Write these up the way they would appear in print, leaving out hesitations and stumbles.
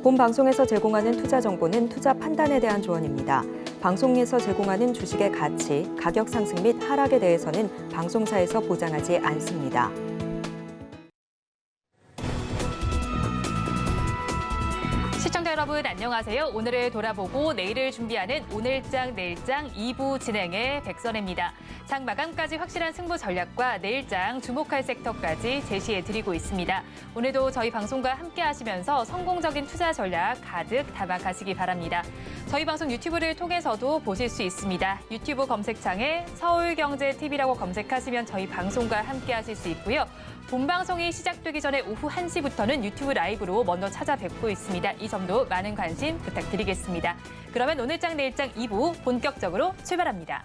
본 방송에서 제공하는 투자 정보는 투자 판단에 대한 조언입니다. 방송에서 제공하는 주식의 가치, 가격 상승 및 하락에 대해서는 방송사에서 보장하지 않습니다. 시청자 여러분 안녕하세요. 오늘을 돌아보고 내일을 준비하는 오늘장 내일장 2부 진행의 백선혜입니다. 장 마감까지 확실한 승부 전략과 내일장 주목할 섹터까지 제시해드리고 있습니다. 오늘도 저희 방송과 함께 하시면서 성공적인 투자 전략 가득 담아가시기 바랍니다. 저희 방송 유튜브를 통해서도 보실 수 있습니다. 유튜브 검색창에 서울경제TV라고 검색하시면 저희 방송과 함께 하실 수 있고요. 본 방송이 시작되기 전에 오후 1시부터는 유튜브 라이브로 먼저 찾아뵙고 있습니다. 이 점도 많은 관심 부탁드리겠습니다. 그러면 오늘장 내일장 2부 본격적으로 출발합니다.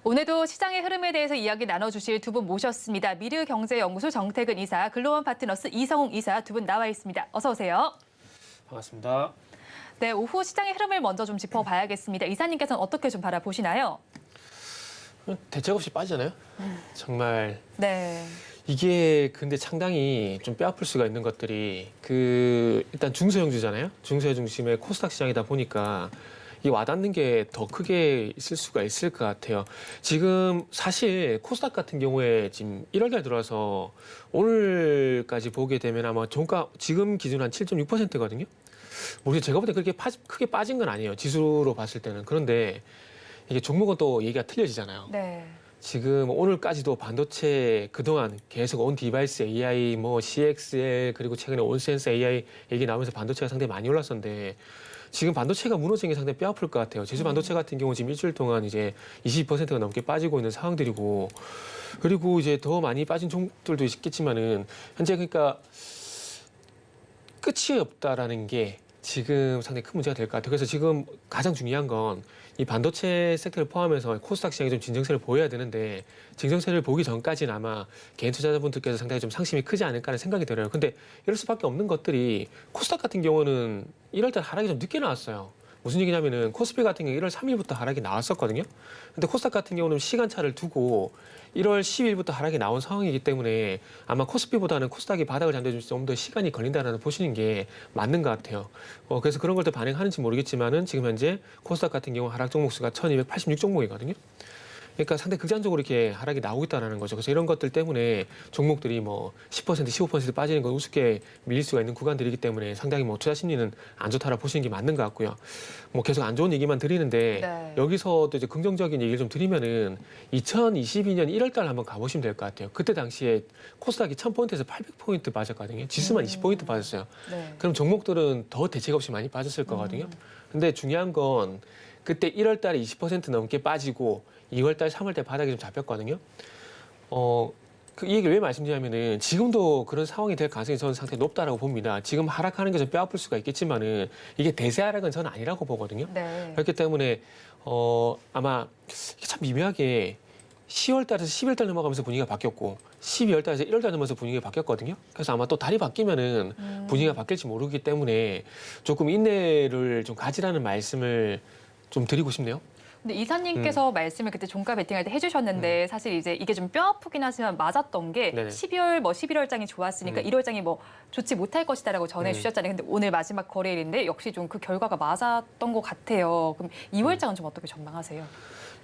오늘도 시장의 흐름에 대해서 이야기 나눠주실 두 분 모셨습니다. 미르경제연구소 정태근 이사, 글로원 파트너스 이성웅 이사 두 분 나와 있습니다. 어서 오세요. 반갑습니다. 네, 오후 시장의 흐름을 먼저 좀 짚어봐야겠습니다. 이사님께서는 어떻게 좀 바라보시나요? 대책 없이 빠지잖아요. 정말 네. 이게 근데 상당히 좀 뼈아플 수가 있는 것들이 일단 중소형주잖아요. 중소형 중심의 코스닥 시장이다 보니까 이 와닿는 게 더 크게 있을 수가 있을 것 같아요. 지금 사실 코스닥 같은 경우에 지금 1월 달 들어와서 오늘까지 보게 되면 아마 종가 지금 기준 한 7.6%거든요. 모르겠어요. 제가 볼 때 그렇게 크게 빠진 건 아니에요. 지수로 봤을 때는. 그런데 이게 종목은 또 얘기가 틀려지잖아요. 네. 지금 오늘까지도 반도체 그동안 계속 온 디바이스 AI, 뭐 CXL 그리고 최근에 온센서 AI 얘기 나오면서 반도체가 상당히 많이 올랐었는데 지금 반도체가 무너진 게 상당히 뼈아플 것 같아요. 제주 반도체 같은 경우 지금 일주일 동안 이제 20%가 넘게 빠지고 있는 상황들이고 그리고 이제 더 많이 빠진 종목들도 있겠지만은 현재 그러니까 끝이 없다라는 게 지금 상당히 큰 문제가 될 것 같아요. 그래서 지금 가장 중요한 건 이 반도체 섹터를 포함해서 코스닥 시장이 좀 진정세를 보여야 되는데 진정세를 보기 전까지는 아마 개인 투자자분들께서 상당히 좀 상심이 크지 않을까라는 생각이 들어요. 근데 이럴 수밖에 없는 것들이 코스닥 같은 경우는 1월 달 하락이 좀 늦게 나왔어요. 무슨 얘기냐면은 코스피 같은 경우 1월 3일부터 하락이 나왔었거든요. 근데 코스닥 같은 경우는 시간차를 두고 1월 10일부터 하락이 나온 상황이기 때문에 아마 코스피보다는 코스닥이 바닥을 잠재줄 좀 더 시간이 걸린다라는 보시는 게 맞는 것 같아요. 그래서 그런 걸 또 반영하는지 모르겠지만은 지금 현재 코스닥 같은 경우 하락 종목 수가 1286 종목이거든요. 그러니까 상당히 극단적으로 이렇게 하락이 나오고 있다는 거죠. 그래서 이런 것들 때문에 종목들이 뭐 10%, 15% 빠지는 건 우습게 밀릴 수가 있는 구간들이기 때문에 상당히 뭐 투자 심리는 안 좋다라고 보시는 게 맞는 것 같고요. 뭐 계속 안 좋은 얘기만 드리는데 네. 여기서 또 이제 긍정적인 얘기를 좀 드리면은 2022년 1월 달 한번 가보시면 될 것 같아요. 그때 당시에 코스닥이 1000포인트에서 800포인트 빠졌거든요. 지수만 20포인트 빠졌어요. 네. 그럼 종목들은 더 대책 없이 많이 빠졌을 거거든요. 근데 중요한 건 그때 1월 달에 20% 넘게 빠지고 2월 달, 3월 달 바닥이 좀 잡혔거든요. 이 얘기를 왜 말씀드리냐면은 지금도 그런 상황이 될 가능성이 저는 상당히 높다라고 봅니다. 지금 하락하는 게 좀 뼈아플 수가 있겠지만은 이게 대세 하락은 저는 아니라고 보거든요. 네. 그렇기 때문에 아마 참 미묘하게 10월 달에서 11월 달 넘어가면서 분위기가 바뀌었고 12월 달에서 1월 달 넘어서 분위기가 바뀌었거든요. 그래서 아마 또 달이 바뀌면은 분위기가 바뀔지 모르기 때문에 조금 인내를 좀 가지라는 말씀을 좀 드리고 싶네요. 근데 이사님께서 말씀을 그때 종가 베팅할 때 해주셨는데 사실 이제 이게 좀 뼈아프긴 하지만 맞았던 게 네네. 11월장이 좋았으니까 1월장이 뭐 좋지 못할 것이다라고 전해주셨잖아요. 근데 오늘 마지막 거래일인데 역시 좀 그 결과가 맞았던 것 같아요. 그럼 2월장은 좀 어떻게 전망하세요?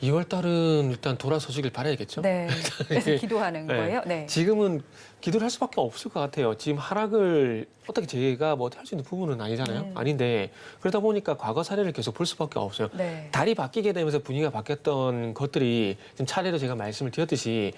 2월 달은 일단 돌아서주길 바라야겠죠. 네. 그래서 기도하는 네. 거예요? 네. 지금은 기도를 할 수밖에 없을 것 같아요. 지금 하락을 어떻게 제가 뭐 할 수 있는 부분은 아니잖아요. 아닌데 그러다 보니까 과거 사례를 계속 볼 수밖에 없어요. 네. 달이 바뀌게 되면서 분위기가 바뀌었던 것들이 지금 차례로 제가 말씀을 드렸듯이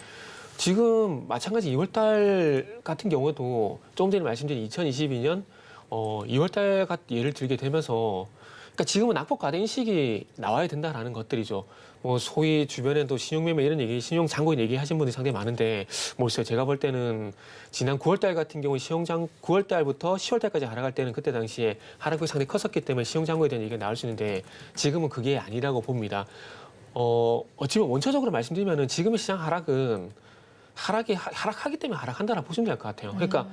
지금 마찬가지 2월 달 같은 경우에도 조금 전에 말씀드린 2022년 2월 달 예를 들게 되면서 그러니까 지금은 낙폭 과대 인식이 나와야 된다라는 것들이죠. 뭐 소위 주변에도 신용매매 이런 얘기, 신용장고인 얘기하신 분들이 상당히 많은데 모르겠어요. 제가 볼 때는 지난 9월 달 같은 경우 9월 달부터 10월 달까지 하락할 때는 그때 당시에 하락폭이 상당히 컸었기 때문에 신용장고에 대한 얘기가 나올 수 있는데 지금은 그게 아니라고 봅니다. 어찌보면 원초적으로 말씀드리면은 지금의 시장 하락은 하락하기 때문에 하락한다라고 보시면 될 것 같아요. 그러니까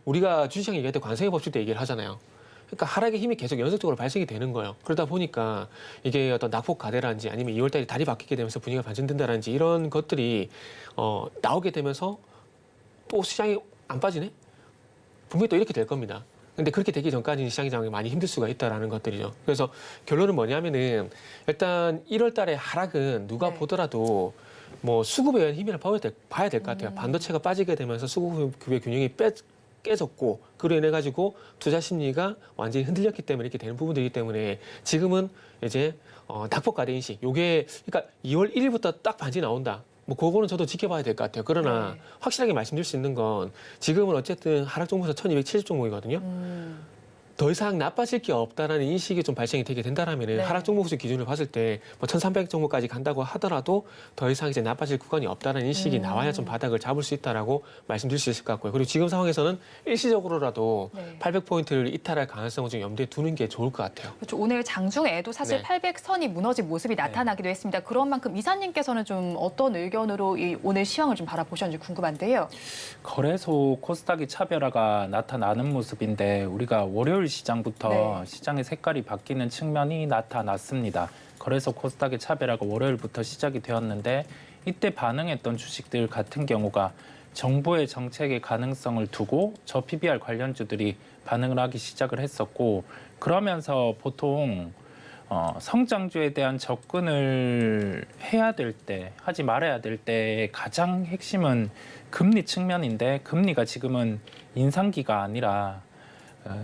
우리가 주식시장 얘기할 때 관성의 법칙도 얘기를 하잖아요. 그러니까 하락의 힘이 계속 연속적으로 발생이 되는 거예요. 그러다 보니까 이게 어떤 낙폭 가대라든지 아니면 2월 달에 달이 바뀌게 되면서 분위기가 반전된다든지 이런 것들이 나오게 되면서 또 시장이 안 빠지네? 분명히 또 이렇게 될 겁니다. 근데 그렇게 되기 전까지는 시장이 많이 힘들 수가 있다라는 것들이죠. 그래서 결론은 뭐냐면은 일단 1월 달에 하락은 누가 네. 보더라도 뭐 수급에 의한 힘이라 봐야 될 것 같아요. 반도체가 빠지게 되면서 수급의 균형이 깨졌고 그로 인해 가지고 투자 심리가 완전히 흔들렸기 때문에 이렇게 되는 부분들이기 때문에 지금은 이제 낙폭 가대 인식 요게 그러니까 2월 1일부터 딱 반전이 나온다. 뭐 그거는 저도 지켜봐야 될 것 같아요. 그러나 네. 확실하게 말씀드릴 수 있는 건 지금은 어쨌든 하락 종목에서 1270 종목이거든요. 더 이상 나빠질 게 없다라는 인식이 좀 발생이 되게 된다라면 네. 하락 종목수 기준을 봤을 때 뭐 1300 종목까지 간다고 하더라도 더 이상 이제 나빠질 구간이 없다는 인식이 나와야 좀 바닥을 잡을 수 있다라고 말씀드릴 수 있을 것 같고요. 그리고 지금 상황에서는 일시적으로라도 네. 800포인트를 이탈할 가능성을 좀 염두에 두는 게 좋을 것 같아요. 그렇죠. 오늘 장중에도 사실 네. 800선이 무너진 모습이 나타나기도 했습니다. 그런 만큼 이사님께서는 좀 어떤 의견으로 이 오늘 시황을 좀 바라보셨는지 궁금한데요. 거래소 코스닥이 차별화가 나타나는 모습인데 우리가 월요일 시장부터 네. 시장의 색깔이 바뀌는 측면이 나타났습니다. 거래소 코스닥의 차별화가 월요일부터 시작이 되었는데 이때 반응했던 주식들 같은 경우가 정부의 정책의 가능성을 두고 저 PBR 관련주들이 반응을 하기 시작을 했었고 그러면서 보통 성장주에 대한 접근을 해야 될 때, 하지 말아야 될 때의 가장 핵심은 금리 측면인데 금리가 지금은 인상기가 아니라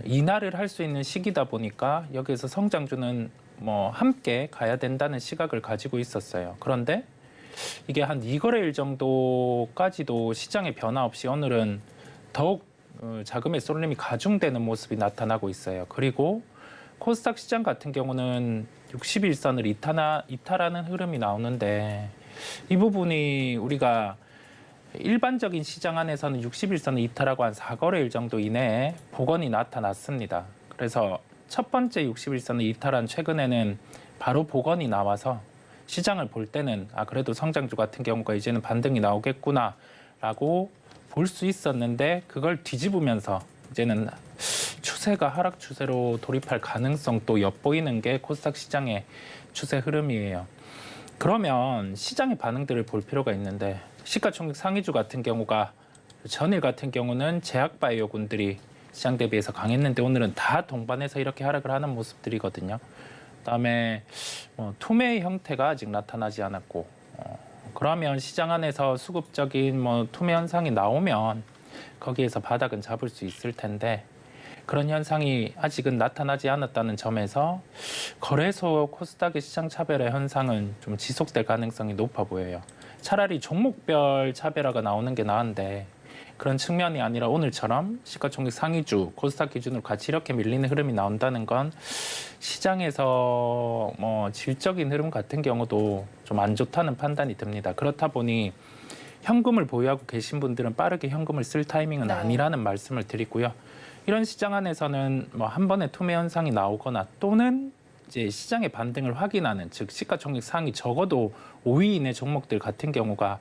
인하를 할 수 있는 시기다 보니까 여기에서 성장주는 뭐 함께 가야 된다는 시각을 가지고 있었어요. 그런데 이게 한 2거래일 정도까지도 시장의 변화 없이 오늘은 더욱 자금의 쏠림이 가중되는 모습이 나타나고 있어요. 그리고 코스닥 시장 같은 경우는 60일선을 이탈하는 흐름이 나오는데 이 부분이 우리가 일반적인 시장 안에서는 60일선을 이탈하고 한 4거래일 정도 이내에 복원이 나타났습니다. 그래서 첫 번째 60일선을 이탈한 최근에는 바로 복원이 나와서 시장을 볼 때는 그래도 성장주 같은 경우가 이제는 반등이 나오겠구나라고 볼 수 있었는데 그걸 뒤집으면서 이제는 추세가 하락 추세로 돌입할 가능성도 엿보이는 게 코스닥 시장의 추세 흐름이에요. 그러면 시장의 반응들을 볼 필요가 있는데 시가총액 상위주 같은 경우가 전일 같은 경우는 제약바이오군들이 시장 대비해서 강했는데 오늘은 다 동반해서 이렇게 하락을 하는 모습들이거든요. 그다음에 투매의 형태가 아직 나타나지 않았고 그러면 시장 안에서 수급적인 투매 현상이 나오면 거기에서 바닥은 잡을 수 있을 텐데 그런 현상이 아직은 나타나지 않았다는 점에서 거래소 코스닥의 시장 차별화 현상은 좀 지속될 가능성이 높아 보여요. 차라리 종목별 차별화가 나오는 게 나은데 그런 측면이 아니라 오늘처럼 시가총액 상위주 코스닥 기준으로 같이 이렇게 밀리는 흐름이 나온다는 건 시장에서 질적인 흐름 같은 경우도 좀 안 좋다는 판단이 듭니다. 그렇다 보니 현금을 보유하고 계신 분들은 빠르게 현금을 쓸 타이밍은 네. 아니라는 말씀을 드리고요. 이런 시장 안에서는 한 번의 투매 현상이 나오거나 또는 이제 시장의 반등을 확인하는 즉 시가총액 상위 적어도 5위 이내 종목들 같은 경우가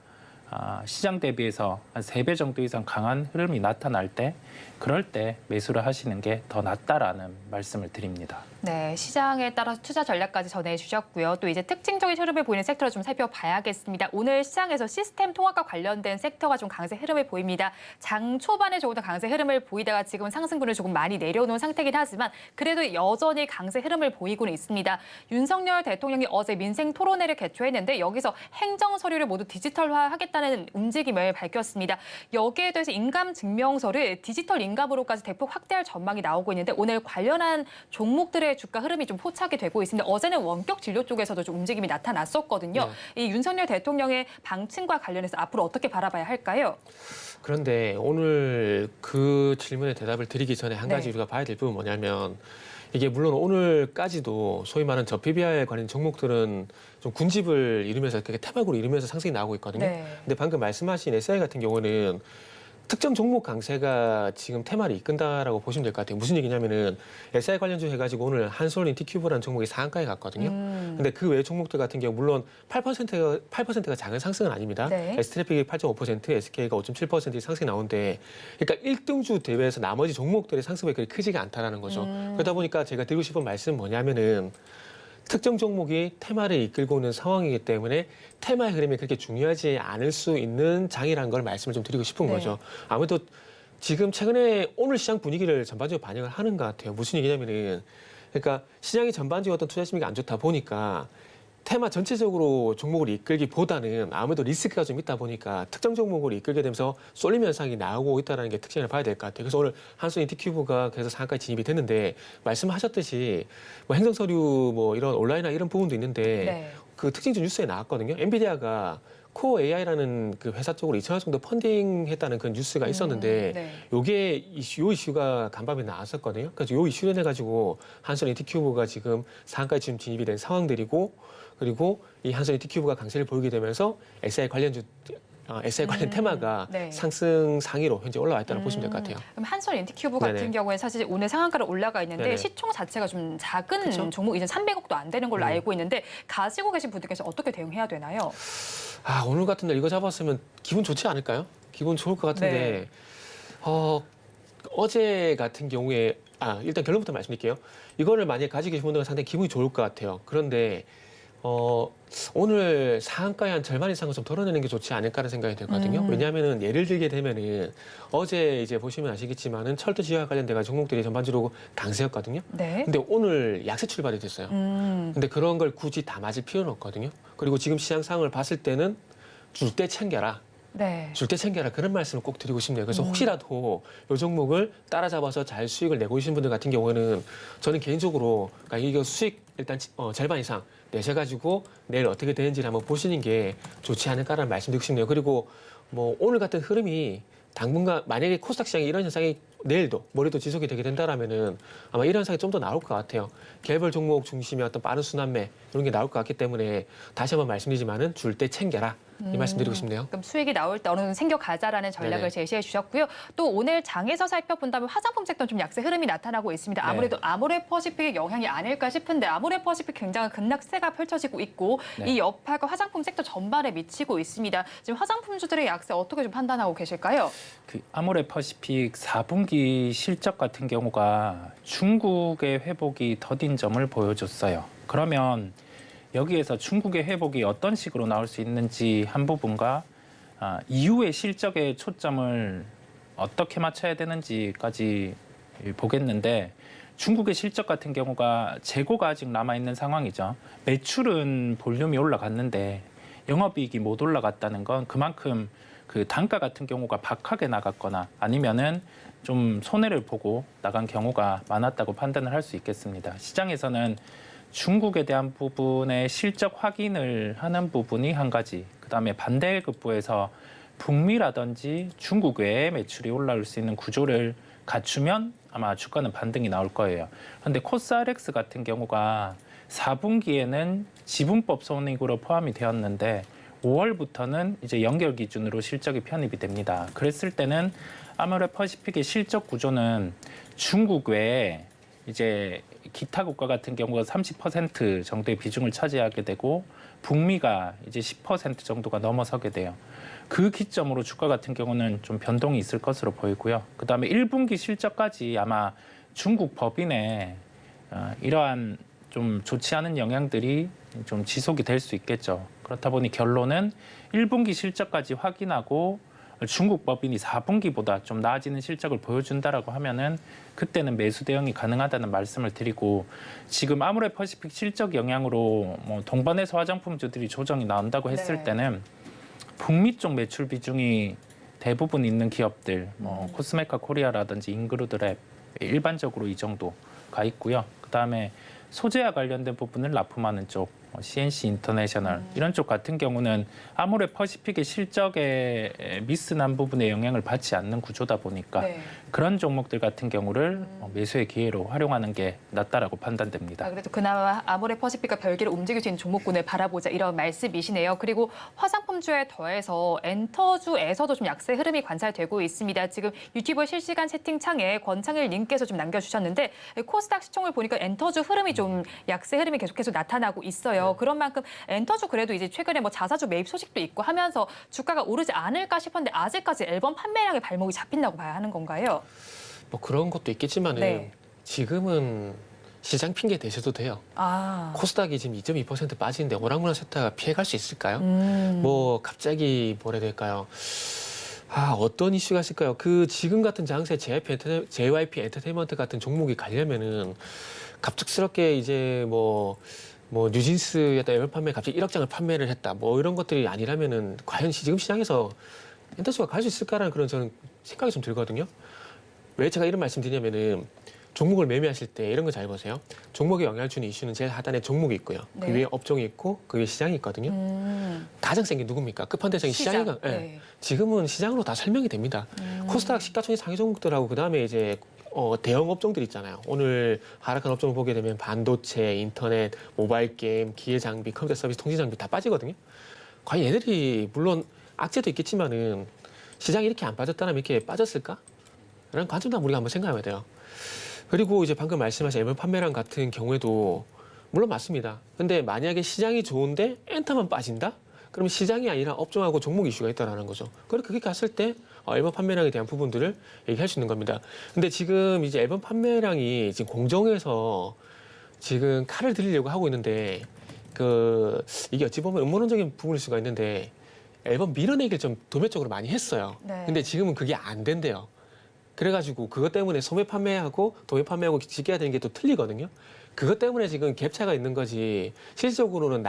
시장 대비해서 한 3배 정도 이상 강한 흐름이 나타날 때 그럴 때 매수를 하시는 게 더 낫다라는 말씀을 드립니다. 네, 시장에 따라서 투자 전략까지 전해주셨고요. 또 이제 특징적인 흐름을 보이는 섹터를 좀 살펴봐야겠습니다. 오늘 시장에서 시스템 통합과 관련된 섹터가 좀 강세 흐름을 보입니다. 장 초반에 조금 더 강세 흐름을 보이다가 지금 상승분을 조금 많이 내려놓은 상태긴 하지만 그래도 여전히 강세 흐름을 보이고는 있습니다. 윤석열 대통령이 어제 민생 토론회를 개최했는데 여기서 행정 서류를 모두 디지털화하겠다는 움직임을 밝혔습니다. 여기에 대해서 인감 증명서를 디지털 인감으로까지 대폭 확대할 전망이 나오고 있는데 오늘 관련한 종목들의 주가 흐름이 좀 포착이 되고 있습니다. 어제는 원격 진료 쪽에서도 좀 움직임이 나타났었거든요. 이 윤석열 대통령의 방침과 관련해서 앞으로 어떻게 바라봐야 할까요? 그런데 오늘 그 질문에 대답을 드리기 전에 한 가지 네. 우리가 봐야 될 부분은 뭐냐면 이게 물론 오늘까지도 소위 말하는 저PBR 관련 종목들은 좀 군집을 이루면서 그렇게 태막으로 이루면서 상승이 나오고 있거든요. 네. 근데 방금 말씀하신 SI 같은 경우는 특정 종목 강세가 지금 테마를 이끈다라고 보시면 될 것 같아요. 무슨 얘기냐면은 SI 관련주 해가지고 오늘 한솔 인티큐브라는 종목이 상한가에 갔거든요. 근데 그 외 종목들 같은 경우 물론 8%가 작은 상승은 아닙니다. 네. ST래픽이 8.5%, SK가 5.7% 상승이 나오는데, 그러니까 1등주 대비해서 나머지 종목들의 상승이 그리 크지가 않다라는 거죠. 그러다 보니까 제가 드리고 싶은 말씀은 뭐냐면은 특정 종목이 테마를 이끌고 있는 상황이기 때문에 테마의 흐름이 그렇게 중요하지 않을 수 있는 장이라는 걸 말씀을 좀 드리고 싶은 네. 거죠. 아무래도 지금 최근에 오늘 시장 분위기를 전반적으로 반영을 하는 것 같아요. 무슨 얘기냐면은, 그러니까 시장이 전반적으로 어떤 투자 심리가 안 좋다 보니까 테마 전체적으로 종목을 이끌기보다는 아무래도 리스크가 좀 있다 보니까 특정 종목을 이끌게 되면서 쏠림 현상이 나오고 있다는 게 특징을 봐야 될 것 같아요. 그래서 오늘 한솔 인티큐브가 그래서 상한가에 진입이 됐는데, 말씀하셨듯이 뭐 행정서류 뭐 이런 온라인이나 이런 부분도 있는데 네. 그 특징주 뉴스에 나왔거든요. 엔비디아가 코어 AI라는 그 회사 쪽으로 2천억 정도 펀딩했다는 그런 뉴스가 있었는데, 네. 요게 요 이슈가 간밤에 나왔었거든요. 그래서 요 이슈를 해가지고 한솔 인티큐브가 지금 상한가에 지금 진입이 된 상황들이고, 그리고 이 한솔 인티큐브가 강세를 보이게 되면서 SI 관련 테마가 네. 상승 상위로 현재 올라와 있다고 보시면 될 것 같아요. 그럼 한솔 인티큐브 같은 네네. 경우에 사실 오늘 상한가로 올라가 있는데 네네. 시총 자체가 좀 작은 그쵸? 종목, 이제 300억도 안 되는 걸로 알고 있는데 가지고 계신 분들께서 어떻게 대응해야 되나요? 아, 오늘 같은 날 이거 잡았으면 기분 좋지 않을까요? 기분 좋을 것 같은데, 어제 같은 경우에, 일단 결론부터 말씀드릴게요. 이거를 만약에 가지고 계신 분들은 상당히 기분이 좋을 것 같아요. 그런데, 오늘 상한가의 한 절반 이상을 좀 덜어내는 게 좋지 않을까라는 생각이 들거든요. 왜냐하면은 예를 들게 되면은 어제 이제 보시면 아시겠지만은 철도 지하와 관련돼가 종목들이 전반적으로 강세였거든요. 네. 근데 오늘 약세 출발이 됐어요. 근데 그런 걸 굳이 다 맞을 필요는 없거든요. 그리고 지금 시장 상황을 봤을 때는 줄 때 챙겨라. 네. 줄 때 챙겨라. 그런 말씀을 꼭 드리고 싶네요. 그래서 혹시라도 이 종목을 따라잡아서 잘 수익을 내고 계신 분들 같은 경우는 저는 개인적으로 그러니까 이거 수익 일단 절반 이상 내셔가지고 내일 어떻게 되는지를 한번 보시는 게 좋지 않을까라는 말씀드리고 싶네요. 그리고 뭐 오늘 같은 흐름이 당분간 만약에 코스닥 시장에 이런 현상이 내일도 모레도 지속이 되게 된다라면은 아마 이런 현상이 좀 더 나올 것 같아요. 개별 종목 중심의 어떤 빠른 순환매 이런 게 나올 것 같기 때문에 다시 한번 말씀드리지만은 줄 때 챙겨라. 이 말씀 드리고 싶네요. 그럼 수익이 나올 때 어느 정도 생겨가자라는 전략을 네네. 제시해 주셨고요. 또 오늘 장에서 살펴본다면 화장품 섹터는 좀 약세 흐름이 나타나고 있습니다. 네. 아무래도 아모레퍼시픽의 영향이 아닐까 싶은데 아모레퍼시픽 굉장히 급락세가 펼쳐지고 있고 네. 이 여파가 화장품 섹터 전반에 미치고 있습니다. 지금 화장품주들의 약세 어떻게 좀 판단하고 계실까요? 그 아모레퍼시픽 4분기 실적 같은 경우가 중국의 회복이 더딘 점을 보여줬어요. 그러면 여기에서 중국의 회복이 어떤 식으로 나올 수 있는지 한 부분과 이후의 실적의 초점을 어떻게 맞춰야 되는지까지 보겠는데, 중국의 실적 같은 경우가 재고가 아직 남아있는 상황이죠. 매출은 볼륨이 올라갔는데 영업이익이 못 올라갔다는 건 그만큼 그 단가 같은 경우가 박하게 나갔거나 아니면은 좀 손해를 보고 나간 경우가 많았다고 판단을 할 수 있겠습니다. 시장에서는 중국에 대한 부분의 실적 확인을 하는 부분이 한 가지, 그다음에 반대급부에서 북미라든지 중국 외에 매출이 올라올 수 있는 구조를 갖추면 아마 주가는 반등이 나올 거예요. 그런데 코스알엑스 같은 경우가 4분기에는 지분법 손익으로 포함이 되었는데 5월부터는 이제 연결 기준으로 실적이 편입이 됩니다. 그랬을 때는 아모레퍼시픽의 실적 구조는 중국 외에 이제 기타 국가 같은 경우가 30% 정도의 비중을 차지하게 되고 북미가 이제 10% 정도가 넘어서게 돼요. 그 기점으로 주가 같은 경우는 좀 변동이 있을 것으로 보이고요. 그다음에 1분기 실적까지 아마 중국 법인의 이러한 좀 좋지 않은 영향들이 좀 지속이 될 수 있겠죠. 그렇다 보니 결론은 1분기 실적까지 확인하고 중국 법인이 4분기보다 좀 나아지는 실적을 보여준다라고 하면은 그때는 매수 대응이 가능하다는 말씀을 드리고, 지금 아모레퍼시픽 실적 영향으로 뭐 동반해서 화장품주들이 조정이 나온다고 했을 네. 때는 북미 쪽 매출 비중이 대부분 있는 기업들, 뭐 코스메카 코리아라든지 인그루드랩 일반적으로 이 정도가 있고요. 그다음에 소재와 관련된 부분을 납품하는 쪽, CNC 인터내셔널 이런 쪽 같은 경우는 아무래 퍼시픽의 실적에 미스난 부분에 영향을 받지 않는 구조다 보니까 네. 그런 종목들 같은 경우를 매수의 기회로 활용하는 게 낫다라고 판단됩니다. 그래도 그나마 아모레퍼시픽과 별개로 움직일 수 있는 종목군을 바라보자 이런 말씀이시네요. 그리고 화장품주에 더해서 엔터주에서도 좀 약세 흐름이 관찰되고 있습니다. 지금 유튜브 실시간 채팅창에 권창일 님께서 좀 남겨주셨는데 코스닥 시총을 보니까 엔터주 흐름이 좀 약세 흐름이 계속해서 나타나고 있어요. 그런 만큼 엔터주 그래도 이제 최근에 뭐 자사주 매입 소식도 있고 하면서 주가가 오르지 않을까 싶었는데 아직까지 앨범 판매량의 발목이 잡힌다고 봐야 하는 건가요? 뭐 그런 것도 있겠지만은 네. 지금은 시장 핑계 대셔도 돼요. 아. 코스닥이 지금 2.2% 빠지는데 오락무락 세타가 피해갈 수 있을까요? 뭐 갑자기 뭐라 해야 될까요? 어떤 이슈가 있을까요? 그 지금 같은 장세 JYP 엔터테인먼트 같은 종목이 가려면은 갑작스럽게 이제 뭐 뉴진스였다 앨범 판매 갑자기 1억 장을 판매를 했다. 뭐 이런 것들이 아니라면은 과연 지금 시장에서 엔터주가 갈 수 있을까라는 그런 저는 생각이 좀 들거든요. 왜 제가 이런 말씀 드리냐면은 종목을 매매하실 때 이런 거 잘 보세요. 종목에 영향을 주는 이슈는 제일 하단에 종목이 있고요. 네. 그 위에 업종이 있고 그 위에 시장이 있거든요. 가장 센 게 누굽니까? 끝판대적인 시장이가. 예. 네. 지금은 시장으로 다 설명이 됩니다. 코스닥 시가총액 상위 종목들하고 그다음에 이제 대형 업종들 있잖아요. 오늘 하락한 업종을 보게 되면 반도체, 인터넷, 모바일 게임, 기계 장비, 컴퓨터 서비스, 통신 장비 다 빠지거든요. 과연 얘들이 물론 악재도 있겠지만은 시장이 이렇게 안 빠졌다면 이렇게 빠졌을까? 라는 관점도 우리가 한번 생각해야 돼요. 그리고 이제 방금 말씀하신 앨범 판매량 같은 경우에도 물론 맞습니다. 근데 만약에 시장이 좋은데 엔터만 빠진다? 그럼 시장이 아니라 업종하고 종목 이슈가 있다라는 거죠. 그렇게 그렇게 갔을 때 앨범 판매량에 대한 부분들을 얘기할 수 있는 겁니다. 근데 지금 이제 앨범 판매량이 지금 공정에서 지금 칼을 들이려고 하고 있는데 이게 어찌 보면 음모론적인 부분일 수가 있는데 앨범 밀어내기를 좀 도매적으로 많이 했어요. 네. 근데 지금은 그게 안 된대요. 그래가지고 그것 때문에 소매 판매하고 도매 판매하고 지켜야 되는 게 또 틀리거든요. 그것 때문에 지금 갭차가 있는 거지 실질적으로는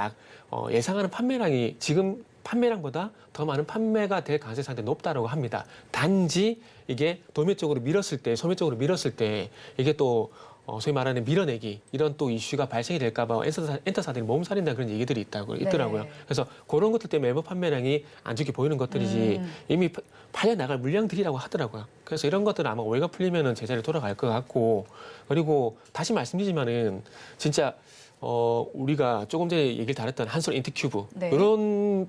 예상하는 판매량이 지금 판매량보다 더 많은 판매가 될 가능성이 상당히 높다고 합니다. 단지 이게 도매 쪽으로 밀었을 때, 소매 쪽으로 밀었을 때 이게 또 소위 말하는 밀어내기 이런 또 이슈가 발생이 될까 봐 엔터사들이 몸살인다 그런 얘기들이 있더라고요. 네. 그래서 그런 것들 때문에 앨범 판매량이 안 좋게 보이는 것들이지 이미 팔려 나갈 물량들이라고 하더라고요. 그래서 이런 것들은 아마 오해가 풀리면은 제자리에 돌아갈 것 같고 그리고 다시 말씀드리지만은 진짜 우리가 조금 전에 얘기를 다뤘던 한솔 인트큐브 네. 이런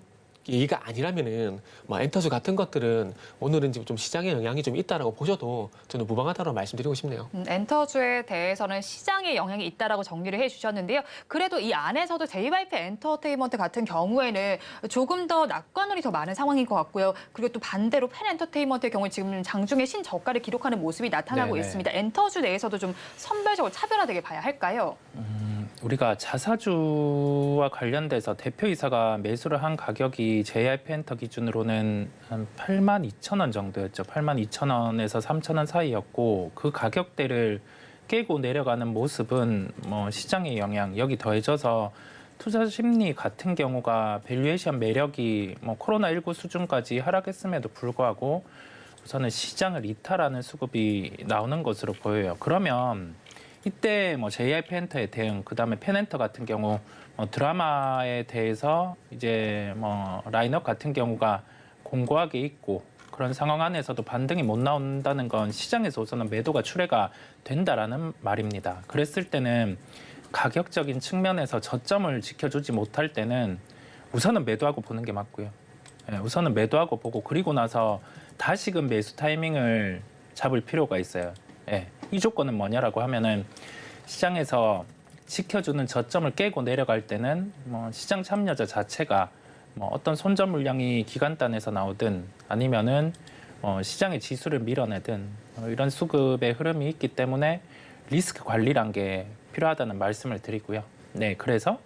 얘기가 아니라면은 엔터주 같은 것들은 오늘은 지금 좀 시장에 영향이 좀 있다라고 보셔도 저는 무방하다고 말씀드리고 싶네요. 엔터주에 대해서는 시장에 영향이 있다라고 정리를 해주셨는데요. 그래도 이 안에서도 JYP 엔터테인먼트 같은 경우에는 조금 더 낙관율이 더 많은 상황인 것 같고요. 그리고 또 반대로 팬 엔터테인먼트의 경우 지금 장중에 신저가를 기록하는 모습이 나타나고 네네. 있습니다. 엔터주 내에서도 좀 선별적으로 차별화되게 봐야 할까요? 우리가 자사주와 관련돼서 대표이사가 매수를 한 가격이 JYP 엔터 기준으로는 한 82,000원 정도였죠. 82,000원에서 3,000원 사이였고 그 가격대를 깨고 내려가는 모습은 시장의 영향 여기 더해져서 투자 심리 같은 경우가 밸류에이션 매력이 코로나19 수준까지 하락했음에도 불구하고 우선은 시장을 이탈하는 수급이 나오는 것으로 보여요. 그러면 이때 JYP 엔터의 대응, 그다음에 팬엔터 같은 경우 드라마에 대해서 이제 라인업 같은 경우가 공고하게 있고 그런 상황 안에서도 반등이 못 나온다는 건 시장에서 우선은 매도가 출회가 된다라는 말입니다. 그랬을 때는 가격적인 측면에서 저점을 지켜주지 못할 때는 우선은 매도하고 보는 게 맞고요. 우선은 매도하고 보고 그리고 나서 다시금 매수 타이밍을 잡을 필요가 있어요. 이 조건은 뭐냐라고 하면은 시장에서 지켜주는 저점을 깨고 내려갈 때는 시장 참여자 자체가 어떤 손절 물량이 기간단에서 나오든 아니면은 시장의 지수를 밀어내든 이런 수급의 흐름이 있기 때문에 리스크 관리란 게 필요하다는 말씀을 드리고요. 네, 그래서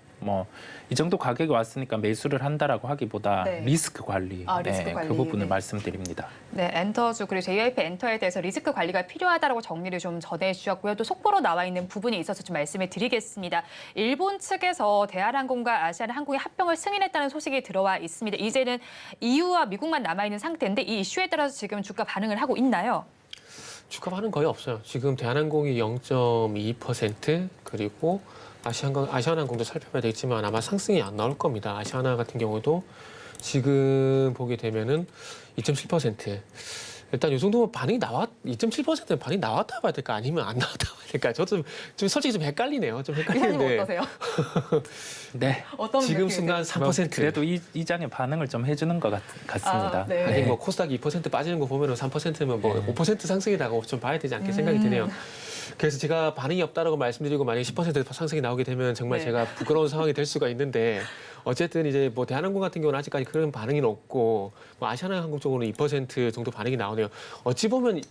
이 정도 가격이 왔으니까 매수를 한다라고 하기보다 네. 리스크 관리, 리스크 관리. 그 부분을 네. 말씀드립니다. 네, 엔터주 그리고 JYP 엔터에 대해서 리스크 관리가 필요하다고 정리를 좀 전해주셨고요. 또 속보로 나와 있는 부분이 있어서 좀 말씀을 드리겠습니다. 일본 측에서 대한항공과 아시아나항공의 합병을 승인했다는 소식이 들어와 있습니다. 이제는 EU와 미국만 남아있는 상태인데 이 이슈에 따라서 지금 주가 반응을 하고 있나요? 주가 반응 거의 없어요. 지금 대한항공이 0.2% 그리고 아시아나항공도 살펴봐야 되겠지만 아마 상승이 안 나올 겁니다. 아시아나 같은 경우도 지금 보게 되면은 2.7%. 일단 이 정도면 반응이 2.7%는 반응이 나왔다 봐야 될까 아니면 안 나왔다 봐야 될까? 저도 좀 솔직히 좀 헷갈리네요. 좀 이사님 헷갈리는데 어떠세요? 네. 어떤 지금 느낌이세요? 순간 3%. 그래도 이 장의 반응을 좀 해주는 것 같습니다. 아, 네. 아니 뭐 코스닥이 2% 빠지는 거 보면은 3%면 뭐 5% 상승이라고 좀 봐야 되지 않게 생각이 드네요. 그래서 제가 반응이 없다라고 말씀드리고 만약에 10% 상승이 나오게 되면 정말 네. 제가 부끄러운 상황이 될 수가 있는데 어쨌든 이제 뭐 대한항공 같은 경우는 아직까지 그런 반응이 없고 뭐 아시아나항공 쪽으로는 2% 정도 반응이 나오네요. 어찌 보면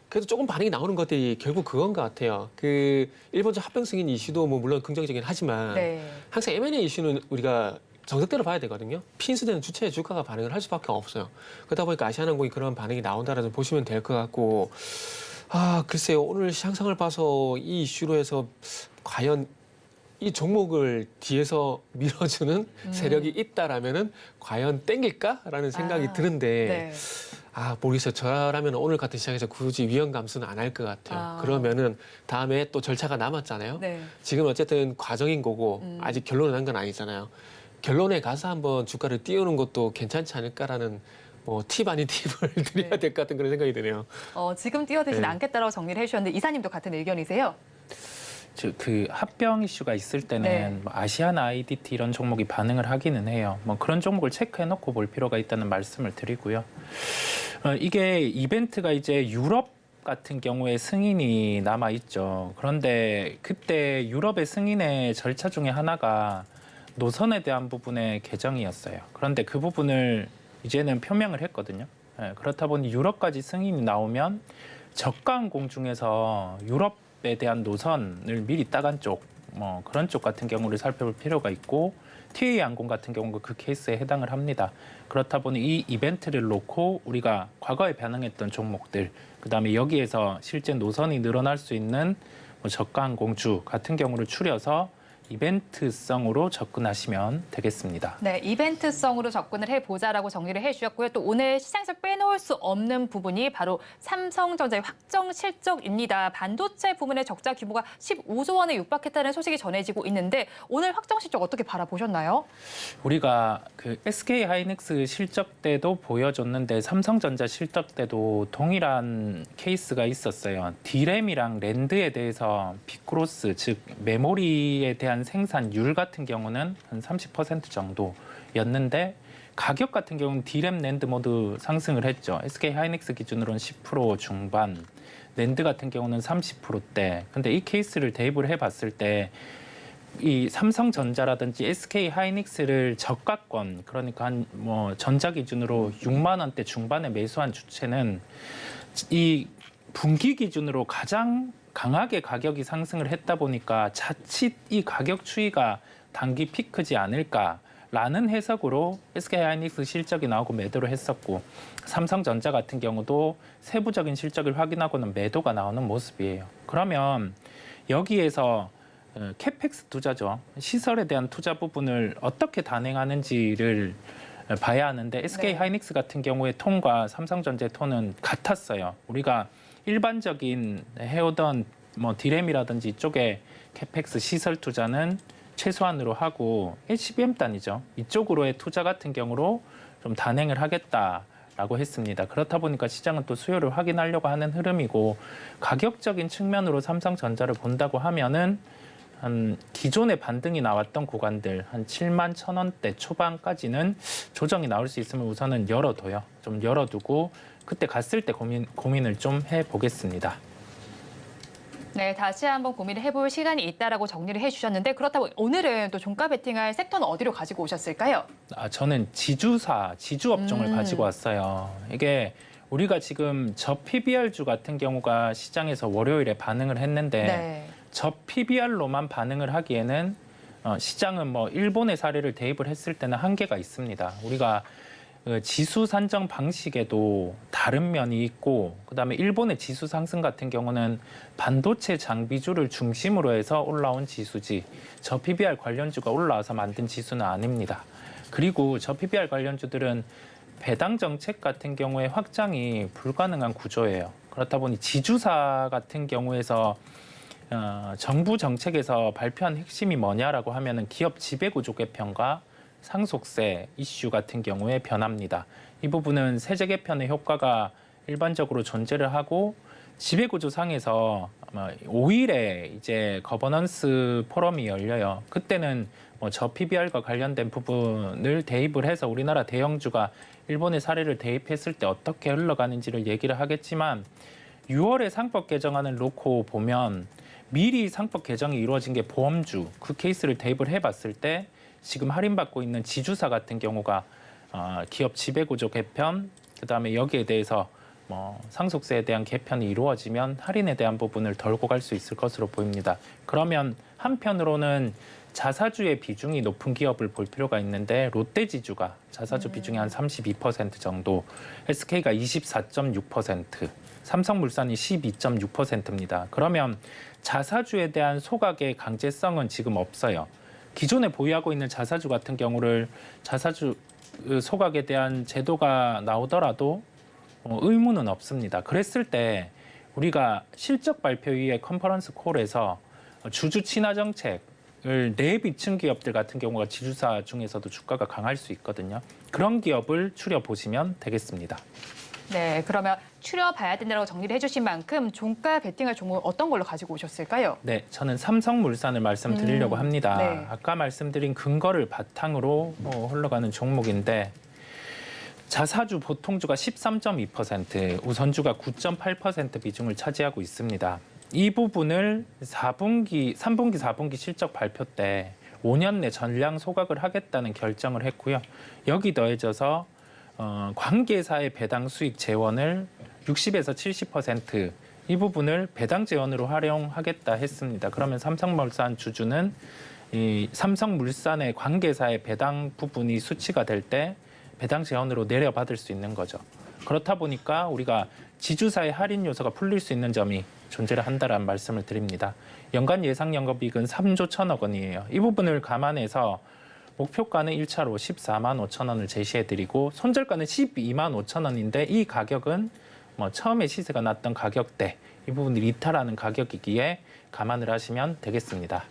그래도 조금 반응이 나오는 것들이 결국 그건 것 같아요. 그 일본적 합병 승인 이슈도 뭐 물론 긍정적이긴 하지만 네. 항상 M&A 이슈는 우리가 정석대로 봐야 되거든요. 핀수되는 주체의 주가가 반응을 할 수밖에 없어요. 그러다 보니까 아시아나항공이 그런 반응이 나온다라고 보시면 될 것 같고 글쎄요. 오늘 시장상을 봐서 이 이슈로 해서 과연 이 종목을 뒤에서 밀어주는 세력이 있다라면은 과연 땡길까라는 생각이 드는데 네. 모르겠어요. 저라면 오늘 같은 시장에서 굳이 위험 감수는 안 할 것 같아요. 그러면은 다음에 또 절차가 남았잖아요. 네. 지금 어쨌든 과정인 거고 아직 결론을 난 건 아니잖아요. 결론에 가서 한번 주가를 띄우는 것도 괜찮지 않을까라는 뭐 팁 아닌 팁을 드려야 될 것 같은 그런 생각이 드네요. 지금 뛰어들진 네. 않겠다라고 정리를 해주셨는데 이사님도 같은 의견이세요? 그 합병 이슈가 있을 때는 네. 뭐 아시아나 IDT 이런 종목이 반응을 하기는 해요. 뭐 그런 종목을 체크해놓고 볼 필요가 있다는 말씀을 드리고요. 이게 이벤트가 이제 유럽 같은 경우에 승인이 남아 있죠. 그런데 그때 유럽의 승인의 절차 중에 하나가 노선에 대한 부분의 개정이었어요. 그런데 그 부분을 이제는 표명을 했거든요. 그렇다 보니 유럽까지 승인이 나오면 저가항공 중에서 유럽에 대한 노선을 미리 따간 쪽, 뭐 그런 쪽 같은 경우를 살펴볼 필요가 있고 TA 항공 같은 경우가 그 케이스에 해당을 합니다. 그렇다 보니 이 이벤트를 놓고 우리가 과거에 반응했던 종목들, 그다음에 여기에서 실제 노선이 늘어날 수 있는 뭐 저가항공주 같은 경우를 추려서 이벤트성으로 접근하시면 되겠습니다. 네, 이벤트성으로 접근을 해보자라고 정리를 해주셨고요. 또 오늘 시장에서 빼놓을 수 없는 부분이 바로 삼성전자의 확정 실적입니다. 반도체 부문의 적자 규모가 15조 원에 육박했다는 소식이 전해지고 있는데 오늘 확정 실적 어떻게 바라보셨나요? 우리가 그 SK 하이닉스 실적 때도 보여줬는데 삼성전자 실적 때도 동일한 케이스가 있었어요. D램이랑 랜드에 대해서 빅그로스, 즉 메모리에 대한 생산율 같은 경우는 한 30% 정도였는데 가격 같은 경우는 D램, 랜드 모두 상승을 했죠. SK 하이닉스 기준으로는 10% 중반, 랜드 같은 경우는 30%대. 근데 이 케이스를 대입을 해봤을 때 이 삼성전자라든지 SK 하이닉스를 저가권, 그러니까 한 뭐 전자 기준으로 6만 원대 중반에 매수한 주체는 이 분기 기준으로 가장 강하게 가격이 상승을 했다 보니까 자칫 이 가격 추이가 단기 피크지 않을까라는 해석으로 SK하이닉스 실적이 나오고 매도를 했었고 삼성전자 같은 경우도 세부적인 실적을 확인하고는 매도가 나오는 모습이에요. 그러면 여기에서 캐펙스 투자죠. 시설에 대한 투자 부분을 어떻게 단행하는지를 봐야 하는데 SK하이닉스 같은 경우에 톤과 삼성전자의 톤은 같았어요. 우리가 일반적인 해오던 뭐 D램이라든지 이쪽에 캐펙스 시설 투자는 최소한으로 하고 HBM 단이죠. 이쪽으로의 투자 같은 경우로 좀 단행을 하겠다라고 했습니다. 그렇다 보니까 시장은 또 수요를 확인하려고 하는 흐름이고 가격적인 측면으로 삼성전자를 본다고 하면은 한 기존에 반등이 나왔던 구간들 한 7만 1,000원대 초반까지는 조정이 나올 수 있으면 우선은 열어둬요. 좀 열어두고 그때 갔을 때 고민을 좀 해보겠습니다. 네, 다시 한번 고민을 해볼 시간이 있다라고 정리를 해주셨는데 그렇다고 오늘은 또 종가 베팅할 섹터는 어디로 가지고 오셨을까요? 저는 지주 업종을 가지고 왔어요. 이게 우리가 지금 저 PBR주 같은 경우가 시장에서 월요일에 반응을 했는데 네. 저 PBR로만 반응을 하기에는 시장은 뭐 일본의 사례를 대입을 했을 때는 한계가 있습니다. 우리가 지수 산정 방식에도 다른 면이 있고 그다음에 일본의 지수 상승 같은 경우는 반도체 장비주를 중심으로 해서 올라온 지수지 저 PBR 관련주가 올라와서 만든 지수는 아닙니다. 그리고 저 PBR 관련주들은 배당 정책 같은 경우에 확장이 불가능한 구조예요. 그렇다 보니 지주사 같은 경우에서 정부 정책에서 발표한 핵심이 뭐냐라고 하면은 기업 지배구조 개편과 상속세 이슈 같은 경우에 변합니다. 이 부분은 세제 개편의 효과가 일반적으로 존재를 하고 지배구조상에서 아마 5일에 이제 거버넌스 포럼이 열려요. 그때는 저 PBR과 관련된 부분을 대입을 해서 우리나라 대형주가 일본의 사례를 대입했을 때 어떻게 흘러가는지를 얘기를 하겠지만 6월에 상법 개정안을 놓고 보면 미리 상법 개정이 이루어진 게 보험주 그 케이스를 대입을 해봤을 때 지금 할인받고 있는 지주사 같은 경우가 기업 지배구조 개편 그다음에 여기에 대해서 상속세에 대한 개편이 이루어지면 할인에 대한 부분을 덜고 갈 수 있을 것으로 보입니다. 그러면 한편으로는 자사주의 비중이 높은 기업을 볼 필요가 있는데 롯데지주가 자사주 비중이 한 32% 정도, SK가 24.6%, 삼성물산이 12.6%입니다. 그러면 자사주에 대한 소각의 강제성은 지금 없어요. 기존에 보유하고 있는 자사주 같은 경우를 자사주 소각에 대한 제도가 나오더라도 의무는 없습니다. 그랬을 때 우리가 실적 발표위의 컨퍼런스 콜에서 주주 친화 정책을 내비친 기업들 같은 경우가 지주사 중에서도 주가가 강할 수 있거든요. 그런 기업을 추려보시면 되겠습니다. 네, 그러면 추려봐야 된다고 정리를 해주신 만큼 종가 베팅할 종목 어떤 걸로 가지고 오셨을까요? 네, 저는 삼성물산을 말씀드리려고 합니다. 네. 아까 말씀드린 근거를 바탕으로 흘러가는 종목인데 자사주 보통주가 13.2%, 우선주가 9.8% 비중을 차지하고 있습니다. 이 부분을 3분기, 4분기 실적 발표 때 5년 내 전량 소각을 하겠다는 결정을 했고요. 여기 더해져서 관계사의 배당 수익 재원을 60에서 70% 이 부분을 배당 재원으로 활용하겠다 했습니다. 그러면 삼성물산 주주는 이 삼성물산의 관계사의 배당 부분이 수치가 될 때 배당 재원으로 내려받을 수 있는 거죠. 그렇다 보니까 우리가 지주사의 할인 요소가 풀릴 수 있는 점이 존재를 한다라는 말씀을 드립니다. 연간 예상 영업이익은 3조 1천억 원이에요. 이 부분을 감안해서 목표가는 1차로 14만 5천 원을 제시해드리고 손절가는 12만 5천 원인데 이 가격은 처음에 시세가 났던 가격대 이 부분을 이탈하는 가격이기에 감안을 하시면 되겠습니다.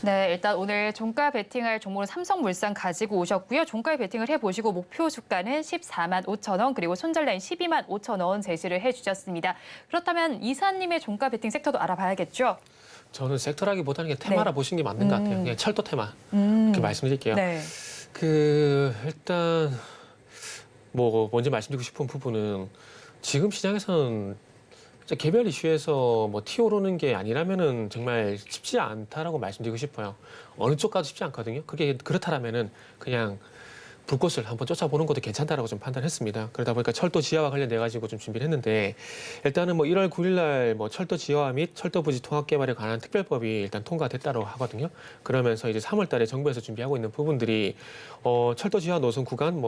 네, 일단 오늘 종가 베팅할 종목은 삼성물산 가지고 오셨고요. 종가에 베팅을 해보시고 목표 주가는 14만 5천 원 그리고 손절 라인 12만 5천 원 제시를 해주셨습니다. 그렇다면 이사님의 종가 베팅 섹터도 알아봐야겠죠? 저는 섹터라기보다는 그냥 테마라 보시는 게 맞는 것 같아요. 그냥 철도 테마 이렇게 말씀드릴게요. 네. 일단 먼저 말씀드리고 싶은 부분은 지금 시장에서는 개별 이슈에서 티 오르는 게 아니라면은 정말 쉽지 않다라고 말씀드리고 싶어요. 어느 쪽 가도 쉽지 않거든요. 그게 그렇다라면은 그냥 불꽃을 한번 쫓아보는 것도 괜찮다라고 좀 판단했습니다. 그러다 보니까 철도 지하와 관련돼 가지고 좀 준비를 했는데 일단은 1월 9일 날 철도 지하화 및 철도 부지 통합 개발에 관한 특별법이 일단 통과됐다고 하거든요. 그러면서 이제 3월 달에 정부에서 준비하고 있는 부분들이 철도 지하 노선 구간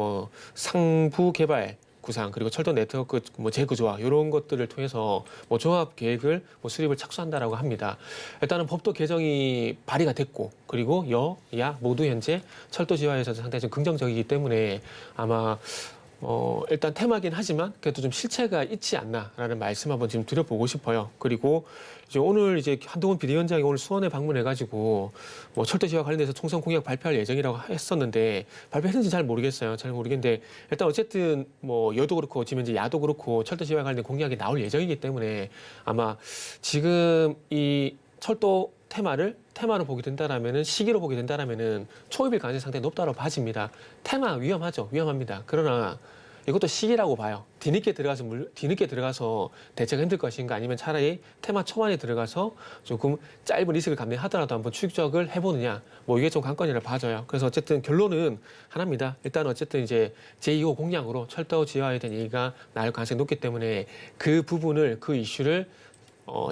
상부 개발 구상 그리고 철도 네트워크 재구조화 이런 것들을 통해서 종합 계획을 수립을 착수한다라고 합니다. 일단은 법도 개정이 발의가 됐고 그리고 여야 모두 현재 철도 지화에서 상당히 좀 긍정적이기 때문에 아마 일단 테마긴 하지만 그래도 좀 실체가 있지 않나라는 말씀 한번 지금 드려보고 싶어요. 그리고 이제 오늘 이제 한동훈 비대위원장이 오늘 수원에 방문해가지고 철도 지화 관련해서 총선 공약 발표할 예정이라고 했었는데 발표했는지 잘 모르겠어요. 잘 모르겠는데 일단 어쨌든 여도 그렇고 지금 이제 야도 그렇고 철도 지화 관련 공약이 나올 예정이기 때문에 아마 지금 이 철도 테마로 보게 된다라면은 시기로 보게 된다라면은 초입일 가능성이 상당히 높다고 봐집니다. 테마 위험합니다. 그러나 이것도 시기라고 봐요. 뒤늦게 들어가서 대처가 힘들 것인가 아니면 차라리 테마 초반에 들어가서 조금 짧은 리스크를 감내하더라도 한번 추적을 해보느냐 이게 좀 관건이라 봐져요. 그래서 어쨌든 결론은 하나입니다. 일단 어쨌든 이제 제2호 공약으로 철도 지하에 대한 얘기가 나올 가능성이 높기 때문에 그 부분을 그 이슈를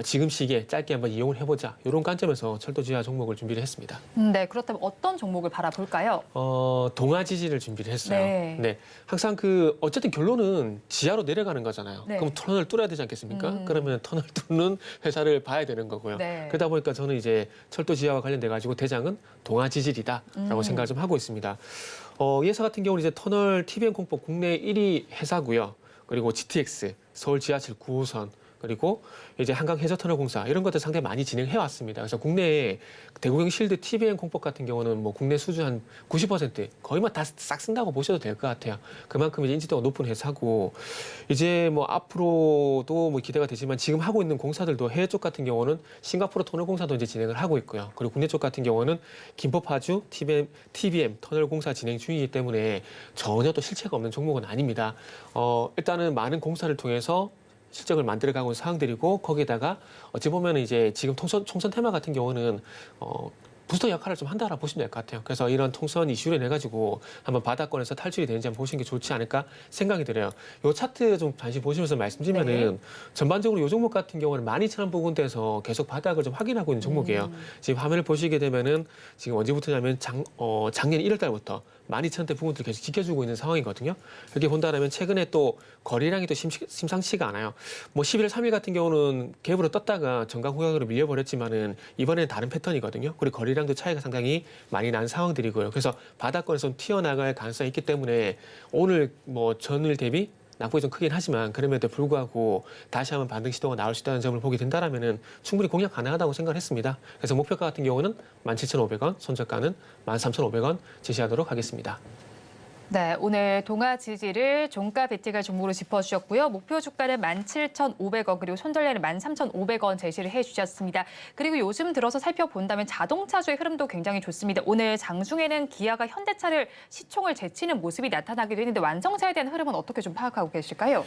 지금 시기에 짧게 한번 이용을 해보자 이런 관점에서 철도 지하 종목을 준비를 했습니다. 네, 그렇다면 어떤 종목을 바라볼까요? 동아지지를 준비를 했어요. 네. 항상 어쨌든 결론은 지하로 내려가는 거잖아요. 네. 그럼 터널을 뚫어야 되지 않겠습니까? 그러면 터널 뚫는 회사를 봐야 되는 거고요. 네. 그러다 보니까 저는 이제 철도 지하와 관련돼 가지고 대장은 동아지질이다라고 생각을 좀 하고 있습니다. 이 회사 같은 경우는 이제 터널 TBM 공법 국내 1위 회사고요. 그리고 GTX 서울 지하철 9호선 그리고 이제 한강 해저터널 공사 이런 것들 상당히 많이 진행해 왔습니다. 그래서 국내에 대구경 실드 TBM 공법 같은 경우는 뭐 국내 수준 한 90% 거의만 다 싹 쓴다고 보셔도 될 것 같아요. 그만큼 이제 인지도가 높은 회사고 이제 뭐 앞으로도 뭐 기대가 되지만 지금 하고 있는 공사들도 해외 쪽 같은 경우는 싱가포르 터널 공사도 이제 진행을 하고 있고요. 그리고 국내 쪽 같은 경우는 김포 파주 TBM 터널 공사 진행 중이기 때문에 전혀 또 실체가 없는 종목은 아닙니다. 일단은 많은 공사를 통해서 실적을 만들어가고 있는 사항들이고 거기에다가 어찌 보면 이제 지금 총선 테마 같은 경우는 부스터 역할을 좀 한다라 보시면 될 것 같아요. 그래서 이런 통선 이슈로 인해 가지고 한번 바닥권에서 탈출이 되는지 한번 보시는 게 좋지 않을까 생각이 들어요. 요 차트 좀 잠시 보시면서 말씀드리면은 전반적으로 요 종목 같은 경우는 12,000원 부근대에서 계속 바닥을 좀 확인하고 있는 종목이에요. 지금 화면을 보시게 되면은 지금 언제부터냐면 작년 1월 달부터 12,000원대 부분들 계속 지켜주고 있는 상황이거든요. 이렇게 본다면 최근에 또 거래량이 또 심상치가 않아요. 뭐 11월 3일 같은 경우는 갭으로 떴다가 전강 후각으로 밀려버렸지만은 이번에는 다른 패턴이거든요. 그리고 거래량도 차이가 상당히 많이 난 상황들이고요. 그래서 바닥권에서 튀어나갈 가능성이 있기 때문에 오늘 뭐 전일 대비 낙폭이 좀 크긴 하지만 그럼에도 불구하고 다시 한번 반등 시도가 나올 수 있다는 점을 보게 된다라면은 충분히 공략 가능하다고 생각을 했습니다. 그래서 목표가 같은 경우는 17,500원, 손절가는 13,500원 제시하도록 하겠습니다. 네, 오늘 동아 지지를 종가 베팅할 종목으로 짚어주셨고요. 목표 주가는 17,500원 그리고 손절가는 13,500원 제시를 해주셨습니다. 그리고 요즘 들어서 살펴본다면 자동차주의 흐름도 굉장히 좋습니다. 오늘 장중에는 기아가 현대차를 시총을 제치는 모습이 나타나기도 했는데 완성차에 대한 흐름은 어떻게 좀 파악하고 계실까요?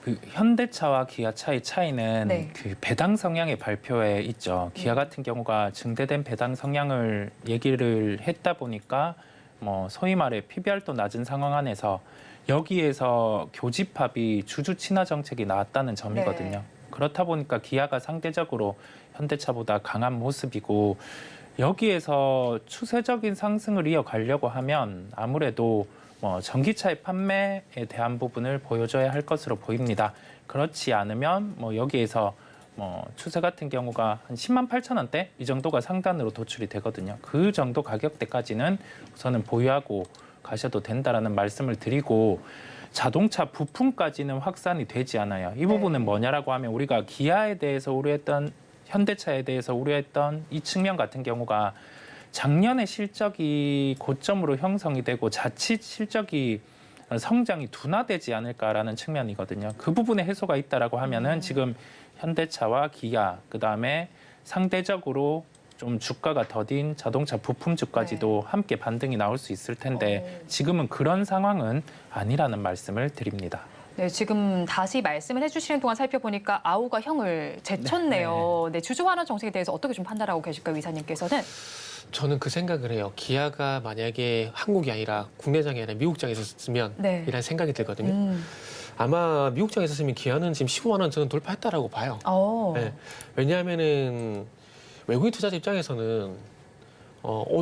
그 현대차와 기아차의 차이는 네. 그 배당 성향의 발표에 있죠. 기아 같은 경우가 증대된 배당 성향을 얘기를 했다 보니까 뭐 소위 말해 PBR도 낮은 상황 안에서 여기에서 교집합이 주주 친화 정책이 나왔다는 점이거든요. 네. 그렇다 보니까 기아가 상대적으로 현대차보다 강한 모습이고 여기에서 추세적인 상승을 이어가려고 하면 아무래도 뭐 전기차의 판매에 대한 부분을 보여줘야 할 것으로 보입니다. 그렇지 않으면 뭐 여기에서 뭐 추세 같은 경우가 한 10만 8천 원대 이 정도가 상단으로 도출이 되거든요. 그 정도 가격대까지는 우선은 보유하고 가셔도 된다라는 말씀을 드리고 자동차 부품까지는 확산이 되지 않아요. 이 부분은 뭐냐라고 하면 우리가 기아에 대해서 우려했던 현대차에 대해서 우려했던 이 측면 같은 경우가 작년에 실적이 고점으로 형성이 되고 자칫 실적이 성장이 둔화되지 않을까라는 측면이거든요. 그 부분에 해소가 있다라고 하면은 지금 현대차와 기아, 그다음에 상대적으로 좀 주가가 더딘 자동차 부품주까지도 함께 반등이 나올 수 있을 텐데 지금은 그런 상황은 아니라는 말씀을 드립니다. 네, 지금 다시 말씀을 해주시는 동안 살펴보니까 아우가 형을 제쳤네요. 네, 주주 환원 정책에 대해서 어떻게 좀 판단하고 계실까요, 이사님께서는? 저는 그 생각을 해요. 기아가 만약에 한국이 아니라 국내장이 아니라 미국장에 있었으면 네. 이라는 생각이 들거든요. 아마 미국장에 있었으면 기아는 지금 15만 원 저는 돌파했다라고 봐요. 네. 왜냐하면은 외국인 투자자 입장에서는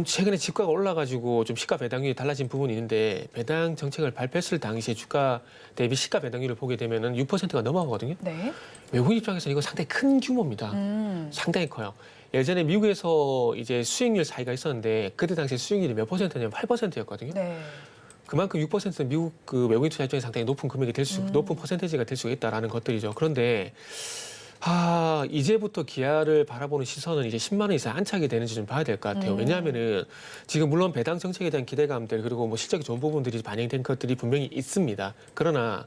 최근에 집가가 올라가지고 좀 시가 배당률이 달라진 부분이 있는데 배당 정책을 발표했을 당시에 주가 대비 시가 배당률을 보게 되면은 6%가 넘어가거든요. 네. 외국인 입장에서 이거 상당히 큰 규모입니다. 상당히 커요. 예전에 미국에서 이제 수익률 차이가 있었는데 그때 당시에 수익률이 몇 %냐면 8%였거든요. 네. 그만큼 6%는 미국 그 외국인 투자 입장에 상당히 높은 금액이 높은 퍼센테이지가 될 수가 있다라는 것들이죠. 그런데 이제부터 기아를 바라보는 시선은 이제 10만 원 이상 안착이 되는지 좀 봐야 될 것 같아요. 왜냐하면은 지금 물론 배당 정책에 대한 기대감들 그리고 뭐 실적이 좋은 부분들이 반영된 것들이 분명히 있습니다. 그러나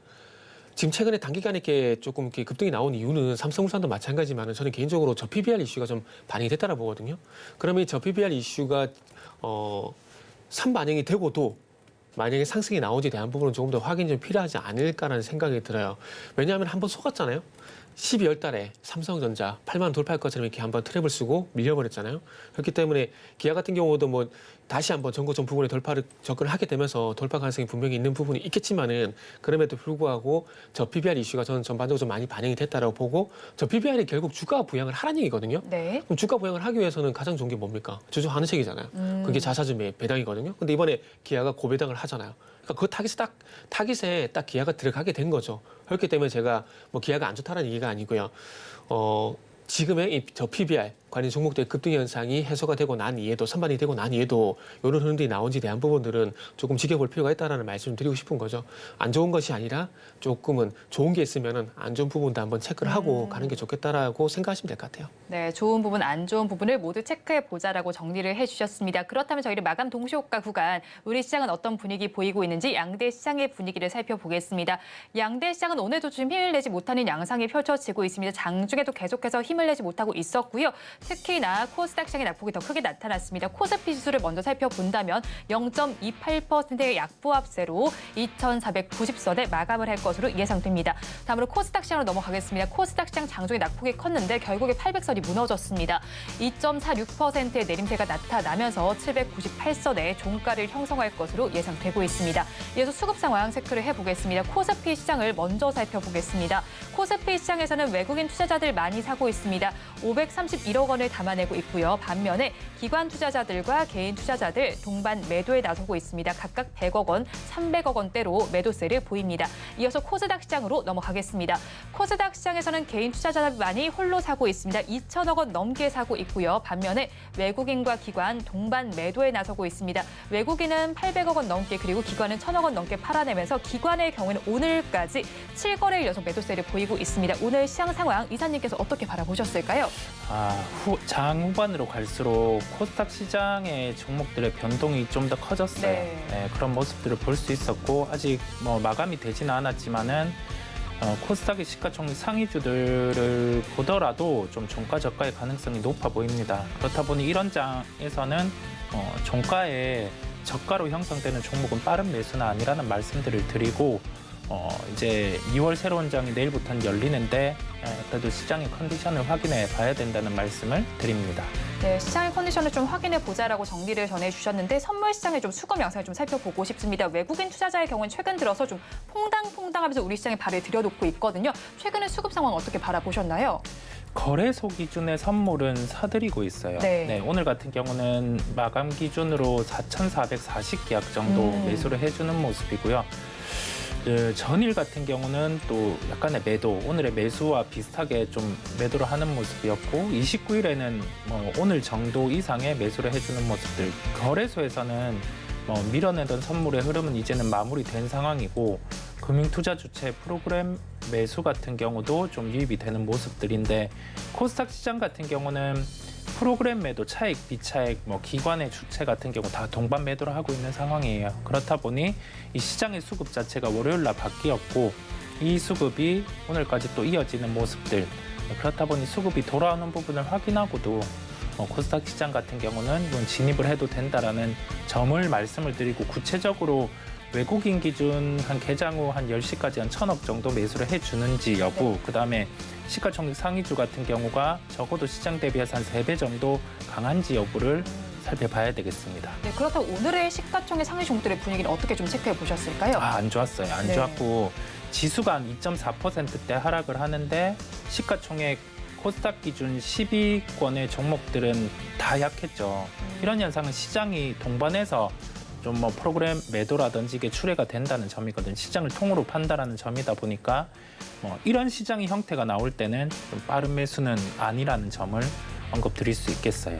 지금 최근에 단기간에 이렇게 조금 이렇게 급등이 나온 이유는 삼성물산도 마찬가지지만은 저는 개인적으로 저 PBR 이슈가 좀 반영이 됐다고 보거든요. 그러면 이 저 PBR 이슈가 선반영이 되고도 만약에 상승이 나오지에 대한 부분은 조금 더 확인이 좀 필요하지 않을까라는 생각이 들어요. 왜냐하면 한번 속았잖아요. 12월 달에 삼성전자 8만 원 돌파할 것처럼 이렇게 한번 트랩을 쓰고 밀려버렸잖아요. 그렇기 때문에 기아 같은 경우도 뭐 다시 한번 전고점 부분에 접근을 하게 되면서 돌파 가능성이 분명히 있는 부분이 있겠지만은 그럼에도 불구하고 저 PBR 이슈가 저는 전반적으로 좀 많이 반영이 됐다라고 보고 저 PBR이 결국 주가 부양을 하라는 얘기거든요. 네. 그럼 주가 부양을 하기 위해서는 가장 좋은 게 뭡니까? 주주 환원책이잖아요. 그게 자사주 배당이거든요. 근데 이번에 기아가 고배당을 하잖아요. 그러니까 그 타깃에 딱 기아가 들어가게 된 거죠. 그렇기 때문에 제가 뭐 기아가 안 좋다는 얘기가 아니고요. 지금의 저 PBR 관련 종목들의 급등 현상이 해소가 되고 난 이에도 선반이 되고 난 이에도 이런 흐름들이 나온지 대한 부분들은 조금 지켜볼 필요가 있다라는 말씀을 드리고 싶은 거죠. 안 좋은 것이 아니라 조금은 좋은 게 있으면은 안 좋은 부분도 한번 체크를 하고 가는 게 좋겠다라고 생각하시면 될 것 같아요. 네, 좋은 부분, 안 좋은 부분을 모두 체크해 보자라고 정리를 해주셨습니다. 그렇다면 저희는 마감 동시효과 구간, 우리 시장은 어떤 분위기 보이고 있는지 양대 시장의 분위기를 살펴보겠습니다. 양대 시장은 오늘도 좀 힘을 내지 못하는 양상이 펼쳐지고 있습니다. 장중에도 계속해서 힘을 내지 못하고 있었고요. 특히나 코스닥 시장의 낙폭이 더 크게 나타났습니다. 코스피 지수를 먼저 살펴본다면 0.28%의 약보합세로 2,490선에 마감을 할 것으로 예상됩니다. 다음으로 코스닥 시장으로 넘어가겠습니다. 코스닥 시장 장중에 낙폭이 컸는데 결국에 800선이 무너졌습니다. 2.46%의 내림세가 나타나면서 798선의 종가를 형성할 것으로 예상되고 있습니다. 이어서 수급 상황 체크를 해보겠습니다. 코스피 시장을 먼저 살펴보겠습니다. 코스피 시장에서는 외국인 투자자들 많이 사고 있습니다. 531억 원을 담아내고 있고요. 반면에 기관 투자자들과 개인 투자자들 동반 매도에 나서고 있습니다. 각각 100억 원, 300억 원대로 매도세를 보입니다. 이어서 코스닥 시장으로 넘어가겠습니다. 코스닥 시장에서는 개인 투자자들만이 홀로 사고 있습니다. 2천억 원 넘게 사고 있고요. 반면에 외국인과 기관 동반 매도에 나서고 있습니다. 외국인은 800억 원 넘게 그리고 기관은 1,000억 원 넘게 팔아내면서 기관의 경우에는 오늘까지 7거래일 연속 매도세를 보이고 있습니다. 오늘 시장 상황 이사님께서 어떻게 바라보셨을까요? 장 후반으로 갈수록 코스닥 시장의 종목들의 변동이 좀 더 커졌어요. 네. 그런 모습들을 볼 수 있었고 아직 마감이 되지는 않았지만은 코스닥의 시가총액 상위주들을 보더라도 좀 종가 저가의 가능성이 높아 보입니다. 그렇다 보니 이런 장에서는 종가에 저가로 형성되는 종목은 빠른 매수는 아니라는 말씀들을 드리고 이제 2월 새로운 장이 내일부터는 열리는데 그래도 시장의 컨디션을 확인해 봐야 된다는 말씀을 드립니다. 네, 시장의 컨디션을 좀 확인해 보자라고 정리를 전해주셨는데 선물 시장의 좀 수급 양상을 좀 살펴보고 싶습니다. 외국인 투자자의 경우는 최근 들어서 좀 퐁당퐁당하면서 우리 시장에 발을 들여놓고 있거든요. 최근의 수급 상황 어떻게 바라보셨나요? 거래소 기준의 선물은 사들이고 있어요. 네. 오늘 같은 경우는 마감 기준으로 4,440계약 정도 매수를 해주는 모습이고요. 전일 같은 경우는 또 약간의 매도, 오늘의 매수와 비슷하게 좀 매도를 하는 모습이었고 29일에는 오늘 정도 이상의 매수를 해주는 모습들. 거래소에서는 밀어내던 선물의 흐름은 이제는 마무리된 상황이고 금융투자 주체 프로그램 매수 같은 경우도 좀 유입이 되는 모습들인데 코스닥 시장 같은 경우는 프로그램 매도, 차익, 비차익, 기관의 주체 같은 경우 다 동반 매도를 하고 있는 상황이에요. 그렇다 보니 이 시장의 수급 자체가 월요일 날 바뀌었고 이 수급이 오늘까지 또 이어지는 모습들. 그렇다 보니 수급이 돌아오는 부분을 확인하고도 코스닥 시장 같은 경우는 이건 진입을 해도 된다라는 점을 말씀을 드리고 구체적으로 외국인 기준 한 개장 후 한 10시까지 한 1,000억 정도 매수를 해주는지 여부, 그다음에 시가총액 상위주 같은 경우가 적어도 시장 대비해서 한 3배 정도 강한지 여부를 살펴봐야 되겠습니다. 네, 그렇다고 오늘의 시가총액 상위 종들의 분위기는 어떻게 좀 체크해 보셨을까요? 안 좋았어요. 안 좋았고 지수가 한 2.4%대 하락을 하는데 시가총액 코스닥 기준 10위권의 종목들은 다 약했죠. 이런 현상은 시장이 동반해서 좀 프로그램 매도라든지 이게 출회가 된다는 점이거든요. 시장을 통으로 판다라는 점이다 보니까 이런 시장의 형태가 나올 때는 좀 빠른 매수는 아니라는 점을 언급드릴 수 있겠어요.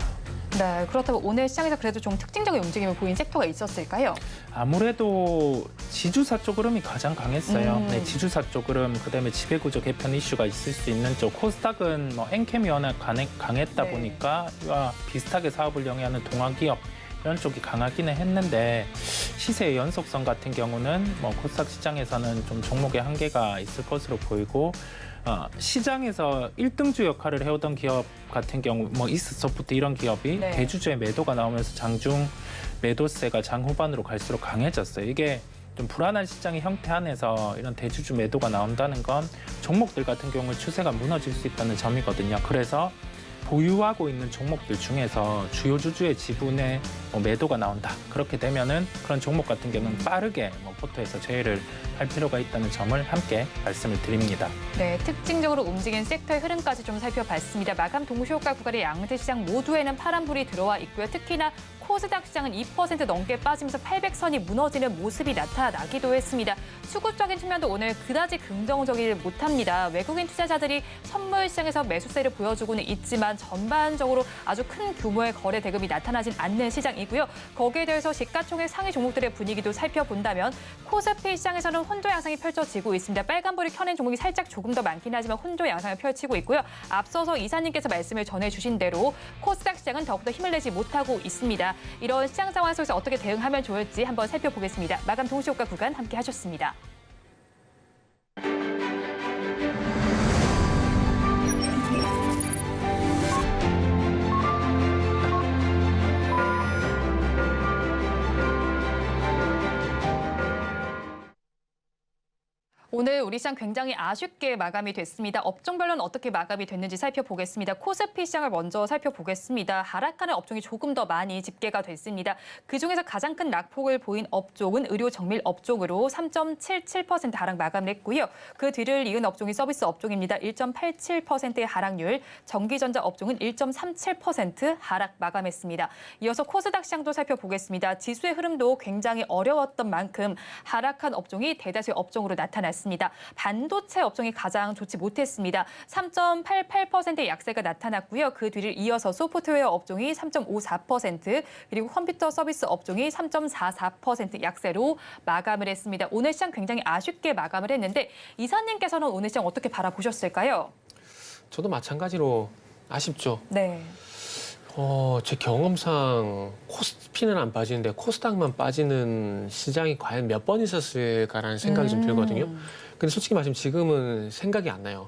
네, 그렇다면 오늘 시장에서 그래도 좀 특징적인 움직임을 보인 섹터가 있었을까요? 아무래도 지주사 쪽 흐름이 가장 강했어요. 네, 지주사 쪽 흐름, 그다음에 지배구조 개편 이슈가 있을 수 있는 쪽. 코스닥은 엔캠이 워낙 강했다 네. 보니까 이와 비슷하게 사업을 영위하는 동아기업 이런 쪽이 강하기는 했는데 시세의 연속성 같은 경우는 코스닥 시장에서는 좀 종목의 한계가 있을 것으로 보이고 시장에서 1등주 역할을 해오던 기업 같은 경우 이스소프트 이런 기업이 네. 대주주의 매도가 나오면서 장중 매도세가 장 후반으로 갈수록 강해졌어요. 이게 좀 불안한 시장의 형태 안에서 이런 대주주 매도가 나온다는 건 종목들 같은 경우 추세가 무너질 수 있다는 점이거든요. 그래서 보유하고 있는 종목들 중에서 주요 주주의 지분의 매도가 나온다. 그렇게 되면은 그런 종목 같은 경우는 빠르게 포트에서 제외를 할 필요가 있다는 점을 함께 말씀을 드립니다. 네, 특징적으로 움직인 섹터의 흐름까지 좀 살펴봤습니다. 마감 동시효과 구간의 양대 시장 모두에는 파란불이 들어와 있고요. 특히나 코스닥 시장은 2% 넘게 빠지면서 800선이 무너지는 모습이 나타나기도 했습니다. 수급적인 측면도 오늘 그다지 긍정적이지 못합니다. 외국인 투자자들이 선물 시장에서 매수세를 보여주고는 있지만 전반적으로 아주 큰 규모의 거래 대금이 나타나진 않는 시장이고요. 거기에 대해서 시가총액 상위 종목들의 분위기도 살펴본다면 코스피 시장에서는 혼조 양상이 펼쳐지고 있습니다. 빨간불이 켜낸 종목이 살짝 조금 더 많긴 하지만 혼조 양상을 펼치고 있고요. 앞서서 이사님께서 말씀을 전해주신 대로 코스닥 시장은 더욱더 힘을 내지 못하고 있습니다. 이런 시장 상황 속에서 어떻게 대응하면 좋을지 한번 살펴보겠습니다. 마감 동시효과 구간 함께 하셨습니다. 오늘 우리 시장 굉장히 아쉽게 마감이 됐습니다. 업종별로는 어떻게 마감이 됐는지 살펴보겠습니다. 코스피 시장을 먼저 살펴보겠습니다. 하락하는 업종이 조금 더 많이 집계가 됐습니다. 그중에서 가장 큰 낙폭을 보인 업종은 의료 정밀 업종으로 3.77% 하락 마감을 했고요. 그 뒤를 이은 업종이 서비스 업종입니다. 1.87%의 하락률, 전기전자 업종은 1.37% 하락 마감했습니다. 이어서 코스닥 시장도 살펴보겠습니다. 지수의 흐름도 굉장히 어려웠던 만큼 하락한 업종이 대다수의 업종으로 나타났습니다. 반도체 업종이 가장 좋지 못했습니다. 3.88%의 약세가 나타났고요. 그 뒤를 이어서 소프트웨어 업종이 3.54%, 그리고 컴퓨터 서비스 업종이 3.44% 약세로 마감을 했습니다. 오늘 시장 굉장히 아쉽게 마감을 했는데 이사님께서는 오늘 시장 어떻게 바라보셨을까요? 저도 마찬가지로 아쉽죠. 네. 제 경험상 코스피는 안 빠지는데 코스닥만 빠지는 시장이 과연 몇 번 있었을까라는 생각이 좀 들거든요. 근데 솔직히 말하면 지금은 생각이 안 나요.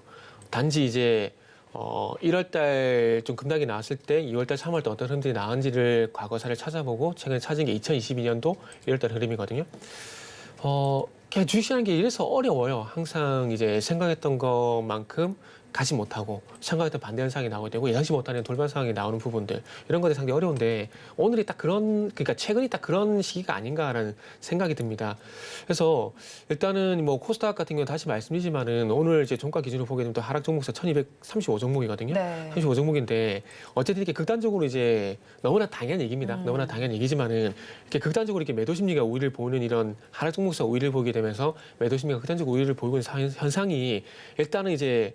단지 이제 1월 달 좀 급락이 나왔을 때 2월 달, 3월 달 어떤 흐름들이 나왔는지를 과거사를 찾아보고 최근에 찾은 게 2022년도 1월 달 흐름이거든요. 그냥 주식이라는 게 이래서 어려워요. 항상 이제 생각했던 것만큼 가지 못하고 생각했던 반대 현상이 나오게 되고 예상치 못하는 돌발 상황이 나오는 부분들 이런 것들이 상당히 어려운데 오늘이 딱 그러니까 최근이 딱 그런 시기가 아닌가라는 생각이 듭니다. 그래서 일단은 뭐 코스닥 같은 경우 다시 말씀드리지만은 오늘 이제 종가 기준으로 보게 되면 또 하락 종목수 1235 종목이거든요. 네. 35 종목인데 어쨌든 이렇게 극단적으로 이제 너무나 당연한 얘기입니다. 너무나 당연한 얘기지만은 이렇게 극단적으로 이렇게 매도 심리가 우위를 보는 이런 하락 종목수가 우위를 보게 되면서 매도 심리가 극단적으로 우위를 보이고 있는 현상이 일단은 이제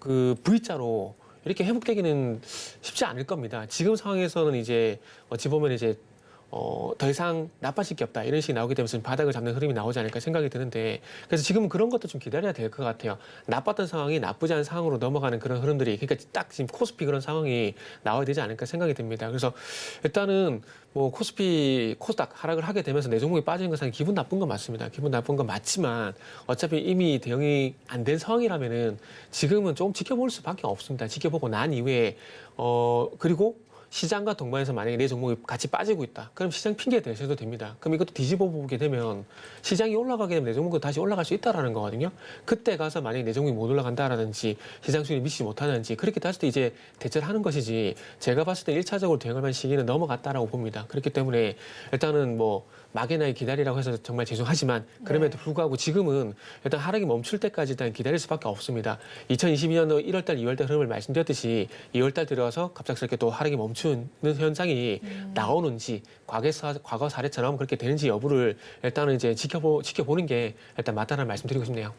그 V자로 이렇게 회복되기는 쉽지 않을 겁니다. 지금 상황에서는 이제 어찌 보면 이제 더 이상 나빠질 게 없다 이런 식이 나오게 되면서 바닥을 잡는 흐름이 나오지 않을까 생각이 드는데 그래서 지금은 그런 것도 좀 기다려야 될 것 같아요. 나빴던 상황이 나쁘지 않은 상황으로 넘어가는 그런 흐름들이 그러니까 딱 지금 코스피 그런 상황이 나와야 되지 않을까 생각이 듭니다. 그래서 일단은 뭐 코스피 코스닥 하락을 하게 되면서 내 종목이 빠지는 것은 기분 나쁜 건 맞습니다. 기분 나쁜 건 맞지만 어차피 이미 대응이 안 된 상황이라면은 지금은 조금 지켜볼 수밖에 없습니다. 지켜보고 난 이후에 그리고 시장과 동반해서 만약에 내 종목이 같이 빠지고 있다. 그럼 시장 핑계 대셔도 됩니다. 그럼 이것도 뒤집어 보게 되면 시장이 올라가게 되면 내 종목은 다시 올라갈 수 있다라는 거거든요. 그때 가서 만약에 내 종목이 못 올라간다라든지 시장 수익을 미치지 못하는지 그렇게 됐을 때 이제 대처를 하는 것이지 제가 봤을 때 1차적으로 대응할 만한 시기는 넘어갔다라고 봅니다. 그렇기 때문에 일단은 뭐 막연하게 기다리라고 해서 정말 죄송하지만 그럼에도 불구하고 지금은 일단 하락이 멈출 때까지 일단 기다릴 수밖에 없습니다. 2022년도 1월 달, 2월 달 흐름을 말씀드렸듯이 2월 달 들어서 갑작스럽게 또 하락이 멈추는 현상이 나오는지 과거 사례처럼 그렇게 되는지 여부를 일단은 이제 지켜보는 게 일단 맞다는 말씀드리고 싶네요.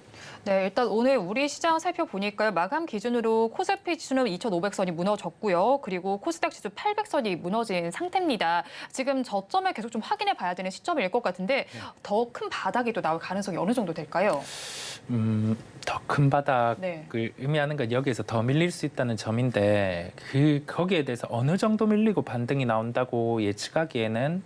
네, 일단 오늘 우리 시장 살펴보니까요. 마감 기준으로 코스피 지수는 2,500선이 무너졌고요. 그리고 코스닥 지수 800선이 무너진 상태입니다. 지금 저점을 계속 좀 확인해 봐야 되는 시점일 것 같은데 더 큰 바닥이 또 나올 가능성이 어느 정도 될까요? 더 큰 바닥을 네. 의미하는 건 여기에서 더 밀릴 수 있다는 점인데 거기에 대해서 어느 정도 밀리고 반등이 나온다고 예측하기에는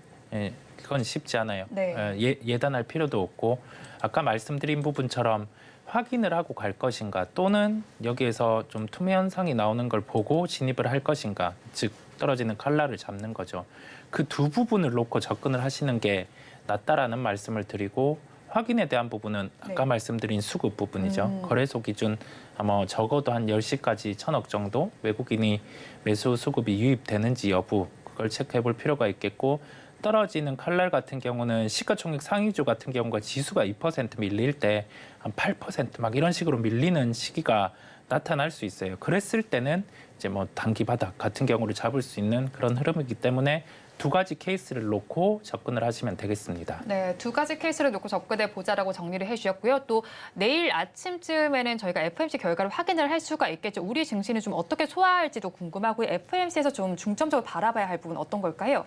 그건 쉽지 않아요. 네. 예단할 필요도 없고 아까 말씀드린 부분처럼 확인을 하고 갈 것인가 또는 여기에서 좀 투매 현상이 나오는 걸 보고 진입을 할 것인가 즉 떨어지는 칼날을 잡는 거죠. 그 두 부분을 놓고 접근을 하시는 게 낫다라는 말씀을 드리고 확인에 대한 부분은 아까 네. 말씀드린 수급 부분이죠. 거래소 기준 아마 적어도 한 10시까지 1,000억 정도 외국인이 매수 수급이 유입되는지 여부 걸 체크해 볼 필요가 있겠고 떨어지는 칼날 같은 경우는 시가총액 상위주 같은 경우가 지수가 2% 밀릴 때 한 8% 이런 식으로 밀리는 시기가 나타날 수 있어요. 그랬을 때는 이제 뭐 단기 바닥 같은 경우를 잡을 수 있는 그런 흐름이기 때문에 두 가지 케이스를 놓고 접근을 하시면 되겠습니다. 네, 두 가지 케이스를 놓고 접근해 보자라고 정리를 해주셨고요. 또 내일 아침쯤에는 저희가 FOMC 결과를 확인을 할 수가 있겠죠. 우리 증시는 좀 어떻게 소화할지도 궁금하고요. FOMC에서 좀 중점적으로 바라봐야 할 부분 어떤 걸까요?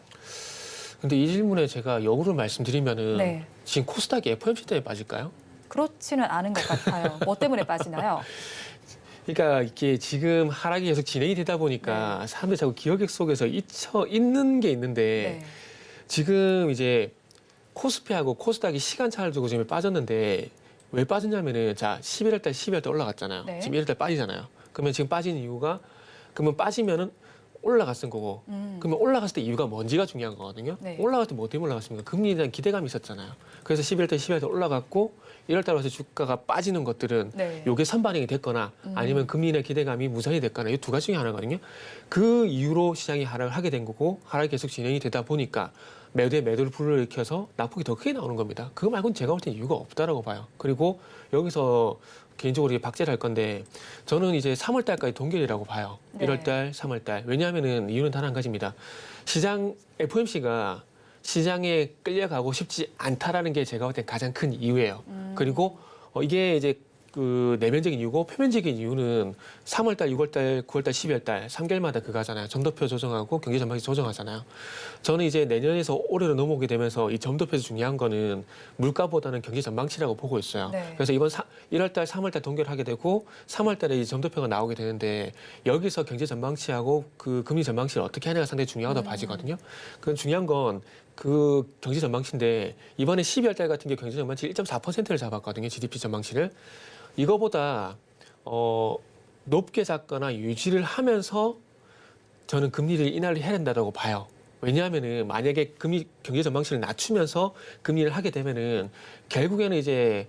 근데 이 질문에 제가 역으로 말씀드리면은 네. 지금 코스닥이 FOMC 때문에 빠질까요? 그렇지는 않은 것 같아요. 뭐 때문에 빠지나요? 그러니까 이게 지금 하락이 계속 진행이 되다 보니까 사람들이 자꾸 기억력 속에서 잊혀 있는 게 있는데 네. 지금 이제 코스피하고 코스닥이 시간차를 두고 지금 빠졌는데 왜 빠졌냐면은 자 11월 달 12월 달 올라갔잖아요. 네. 지금 1월 달 빠지잖아요. 그러면 지금 빠진 이유가 그러면 빠지면은 올라갔은 거고 그러면 올라갔을 때 이유가 뭔지가 중요한 거거든요. 네. 올라갈 때 뭐 때문에 올라갔습니까? 금리에 대한 기대감이 있었잖아요. 그래서 11월 달 12월 달 올라갔고 1월 달 와서 주가가 빠지는 것들은 네. 요게 선반영이 됐거나 아니면 금리에 대한 기대감이 무산이 됐거나 이 두 가지 중에 하나거든요. 그 이유로 시장이 하락을 하게 된 거고 하락이 계속 진행이 되다 보니까 매도에 매도를 불러일으켜서 낙폭이 더 크게 나오는 겁니다. 그거 말고는 제가 볼 때는 이유가 없다라고 봐요. 그리고 여기서 개인적으로 이제 박제를 할 건데 저는 이제 3월 달까지 동결이라고 봐요. 네. 1월 달, 3월 달. 왜냐하면은 이유는 단 한 가지입니다. 시장 FOMC가 시장에 끌려가고 싶지 않다라는 게 제가 볼 때 가장 큰 이유예요. 그리고 이게 이제 그 내면적인 이유고 표면적인 이유는 3월 달, 6월 달, 9월 달, 12월 달 3개월마다 그거잖아요. 점도표 조정하고 경제 전망치 조정하잖아요. 저는 이제 내년에서 올해로 넘어오게 되면서 이 점도표에서 중요한 거는 물가보다는 경제 전망치라고 보고 있어요. 네. 그래서 이번 1월 달, 3월 달 동결하게 되고 3월 달에 이 점도표가 나오게 되는데 여기서 경제 전망치하고 그 금리 전망치를 어떻게 하냐가 상당히 중요하다고 봐지거든요. 그 중요한 건 그 경제 전망치인데 이번에 12월 달 같은 경우 경제 전망치 1.4%를 잡았거든요. GDP 전망치를. 이거보다 높게 잡거나 유지를 하면서 저는 금리를 인하를 해야 된다고 봐요. 왜냐하면은 만약에 경제 전망치를 낮추면서 금리를 하게 되면은 결국에는 이제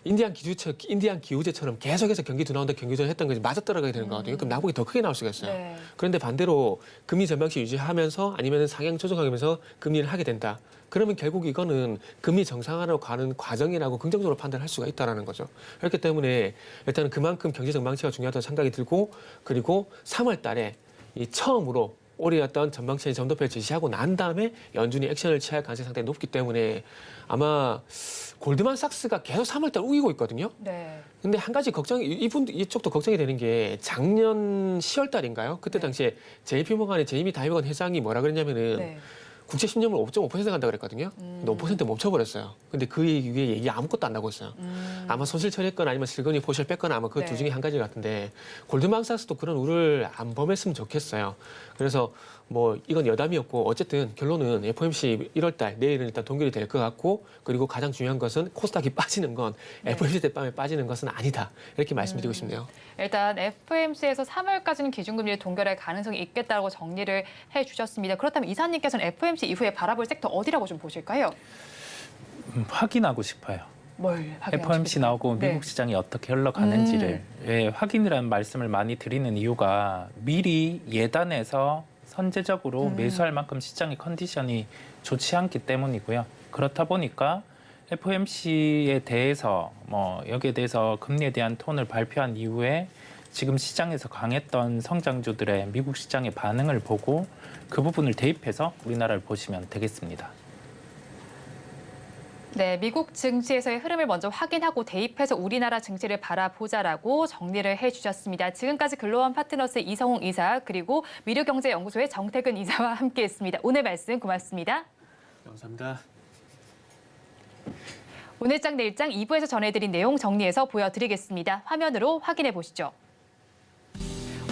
인디안 기후제처럼 계속해서 경기 둔화한다 경기 둔화했던 것이 맞아 떨어가게 되는 거거든요. 그럼 낙폭이 더 크게 나올 수가 있어요. 네. 그런데 반대로 금리 전망치 유지하면서 아니면 상향 조정하면서 금리를 하게 된다. 그러면 결국 이거는 금리 정상화로 가는 과정이라고 긍정적으로 판단할 수가 있다는 거죠. 그렇기 때문에 일단은 그만큼 경제 전망치가 중요하다는 생각이 들고 그리고 3월 달에 이 처음으로 올해 어떤 전망치의 점도표를 제시하고 난 다음에 연준이 액션을 취할 가능성이 상당히 높기 때문에 아마 골드만삭스가 계속 3월 달 우기고 있거든요. 네. 근데 한 가지 이쪽도 걱정이 되는 게 작년 10월 달인가요? 그때 네. 당시에 JP모간의 제이미 다이머건 회장이 뭐라 그랬냐면은 네. 국채 10년물 5.5% 간다 그랬거든요. 근데 5% 멈춰버렸어요. 근데 그 이후에 얘기 아무것도 안 나고 있어요. 아마 손실 처리했거나 아니면 슬그니 포시를 뺐거나 아마 그 두 네. 중에 한 가지 같은데 골드만삭스도 그런 우려를 안 범했으면 좋겠어요. 그래서 뭐 이건 여담이었고 어쨌든 결론은 FOMC 1월 달 내일은 일단 동결이 될 것 같고 그리고 가장 중요한 것은 코스닥이 빠지는 건 네. FOMC 때 밤에 빠지는 것은 아니다. 이렇게 말씀드리고 싶네요. 일단 FOMC에서 3월까지는 기준금리를 동결할 가능성이 있겠다고 정리를 해주셨습니다. 그렇다면 이사님께서는 FOMC 이후에 바라볼 섹터 어디라고 좀 보실까요? 확인하고 싶어요. 뭘 확인하고 FOMC 싶으세요? 나오고 네. 미국 시장이 어떻게 흘러가는지를 확인이라는 말씀을 많이 드리는 이유가 미리 예단해서 선제적으로 매수할 만큼 시장의 컨디션이 좋지 않기 때문이고요. 그렇다 보니까 FOMC에 대해서 여기에 대해서 금리에 대한 톤을 발표한 이후에 지금 시장에서 강했던 성장주들의 미국 시장의 반응을 보고 그 부분을 대입해서 우리나라를 보시면 되겠습니다. 네, 미국 증시에서의 흐름을 먼저 확인하고 대입해서 우리나라 증시를 바라보자라고 정리를 해주셨습니다. 지금까지 글로원 파트너스의 이성웅 이사 그리고 미르경제연구소의 정태근 이사와 함께했습니다. 오늘 말씀 고맙습니다. 감사합니다. 오늘장 내일장 2부에서 전해드린 내용 정리해서 보여드리겠습니다. 화면으로 확인해 보시죠.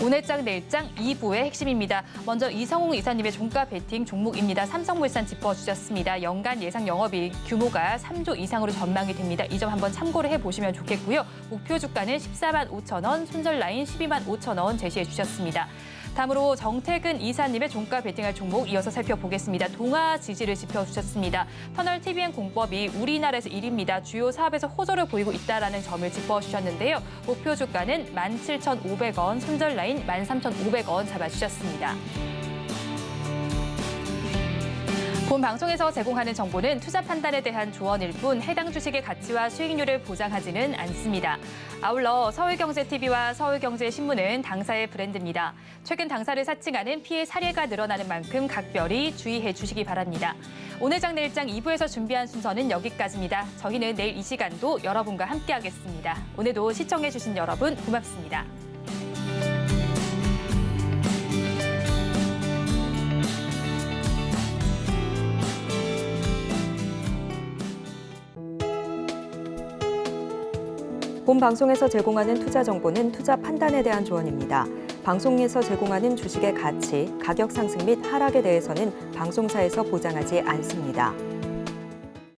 오늘장 내일장 2부의 핵심입니다. 먼저 이성웅 이사님의 종가 베팅 종목입니다. 삼성물산 짚어주셨습니다. 연간 예상 영업이익 규모가 3조 이상으로 전망이 됩니다. 이 점 한번 참고를 해보시면 좋겠고요. 목표 주가는 14만 5천 원, 손절 라인 12만 5천 원 제시해 주셨습니다. 다음으로 정태근 이사님의 종가 베팅할 종목 이어서 살펴보겠습니다. 동아 지지를 짚어주셨습니다. 터널 TVN 공법이 우리나라에서 1위입니다. 주요 사업에서 호조를 보이고 있다는 점을 짚어주셨는데요. 목표 주가는 17,500원, 손절 라인 13,500원 잡아주셨습니다. 본 방송에서 제공하는 정보는 투자 판단에 대한 조언일 뿐 해당 주식의 가치와 수익률을 보장하지는 않습니다. 아울러 서울경제TV와 서울경제신문은 당사의 브랜드입니다. 최근 당사를 사칭하는 피해 사례가 늘어나는 만큼 각별히 주의해 주시기 바랍니다. 오늘장 내일장 2부에서 준비한 순서는 여기까지입니다. 저희는 내일 이 시간도 여러분과 함께하겠습니다. 오늘도 시청해 주신 여러분 고맙습니다. 본 방송에서 제공하는 투자 정보는 투자 판단에 대한 조언입니다. 방송에서 제공하는 주식의 가치, 가격 상승 및 하락에 대해서는 방송사에서 보장하지 않습니다.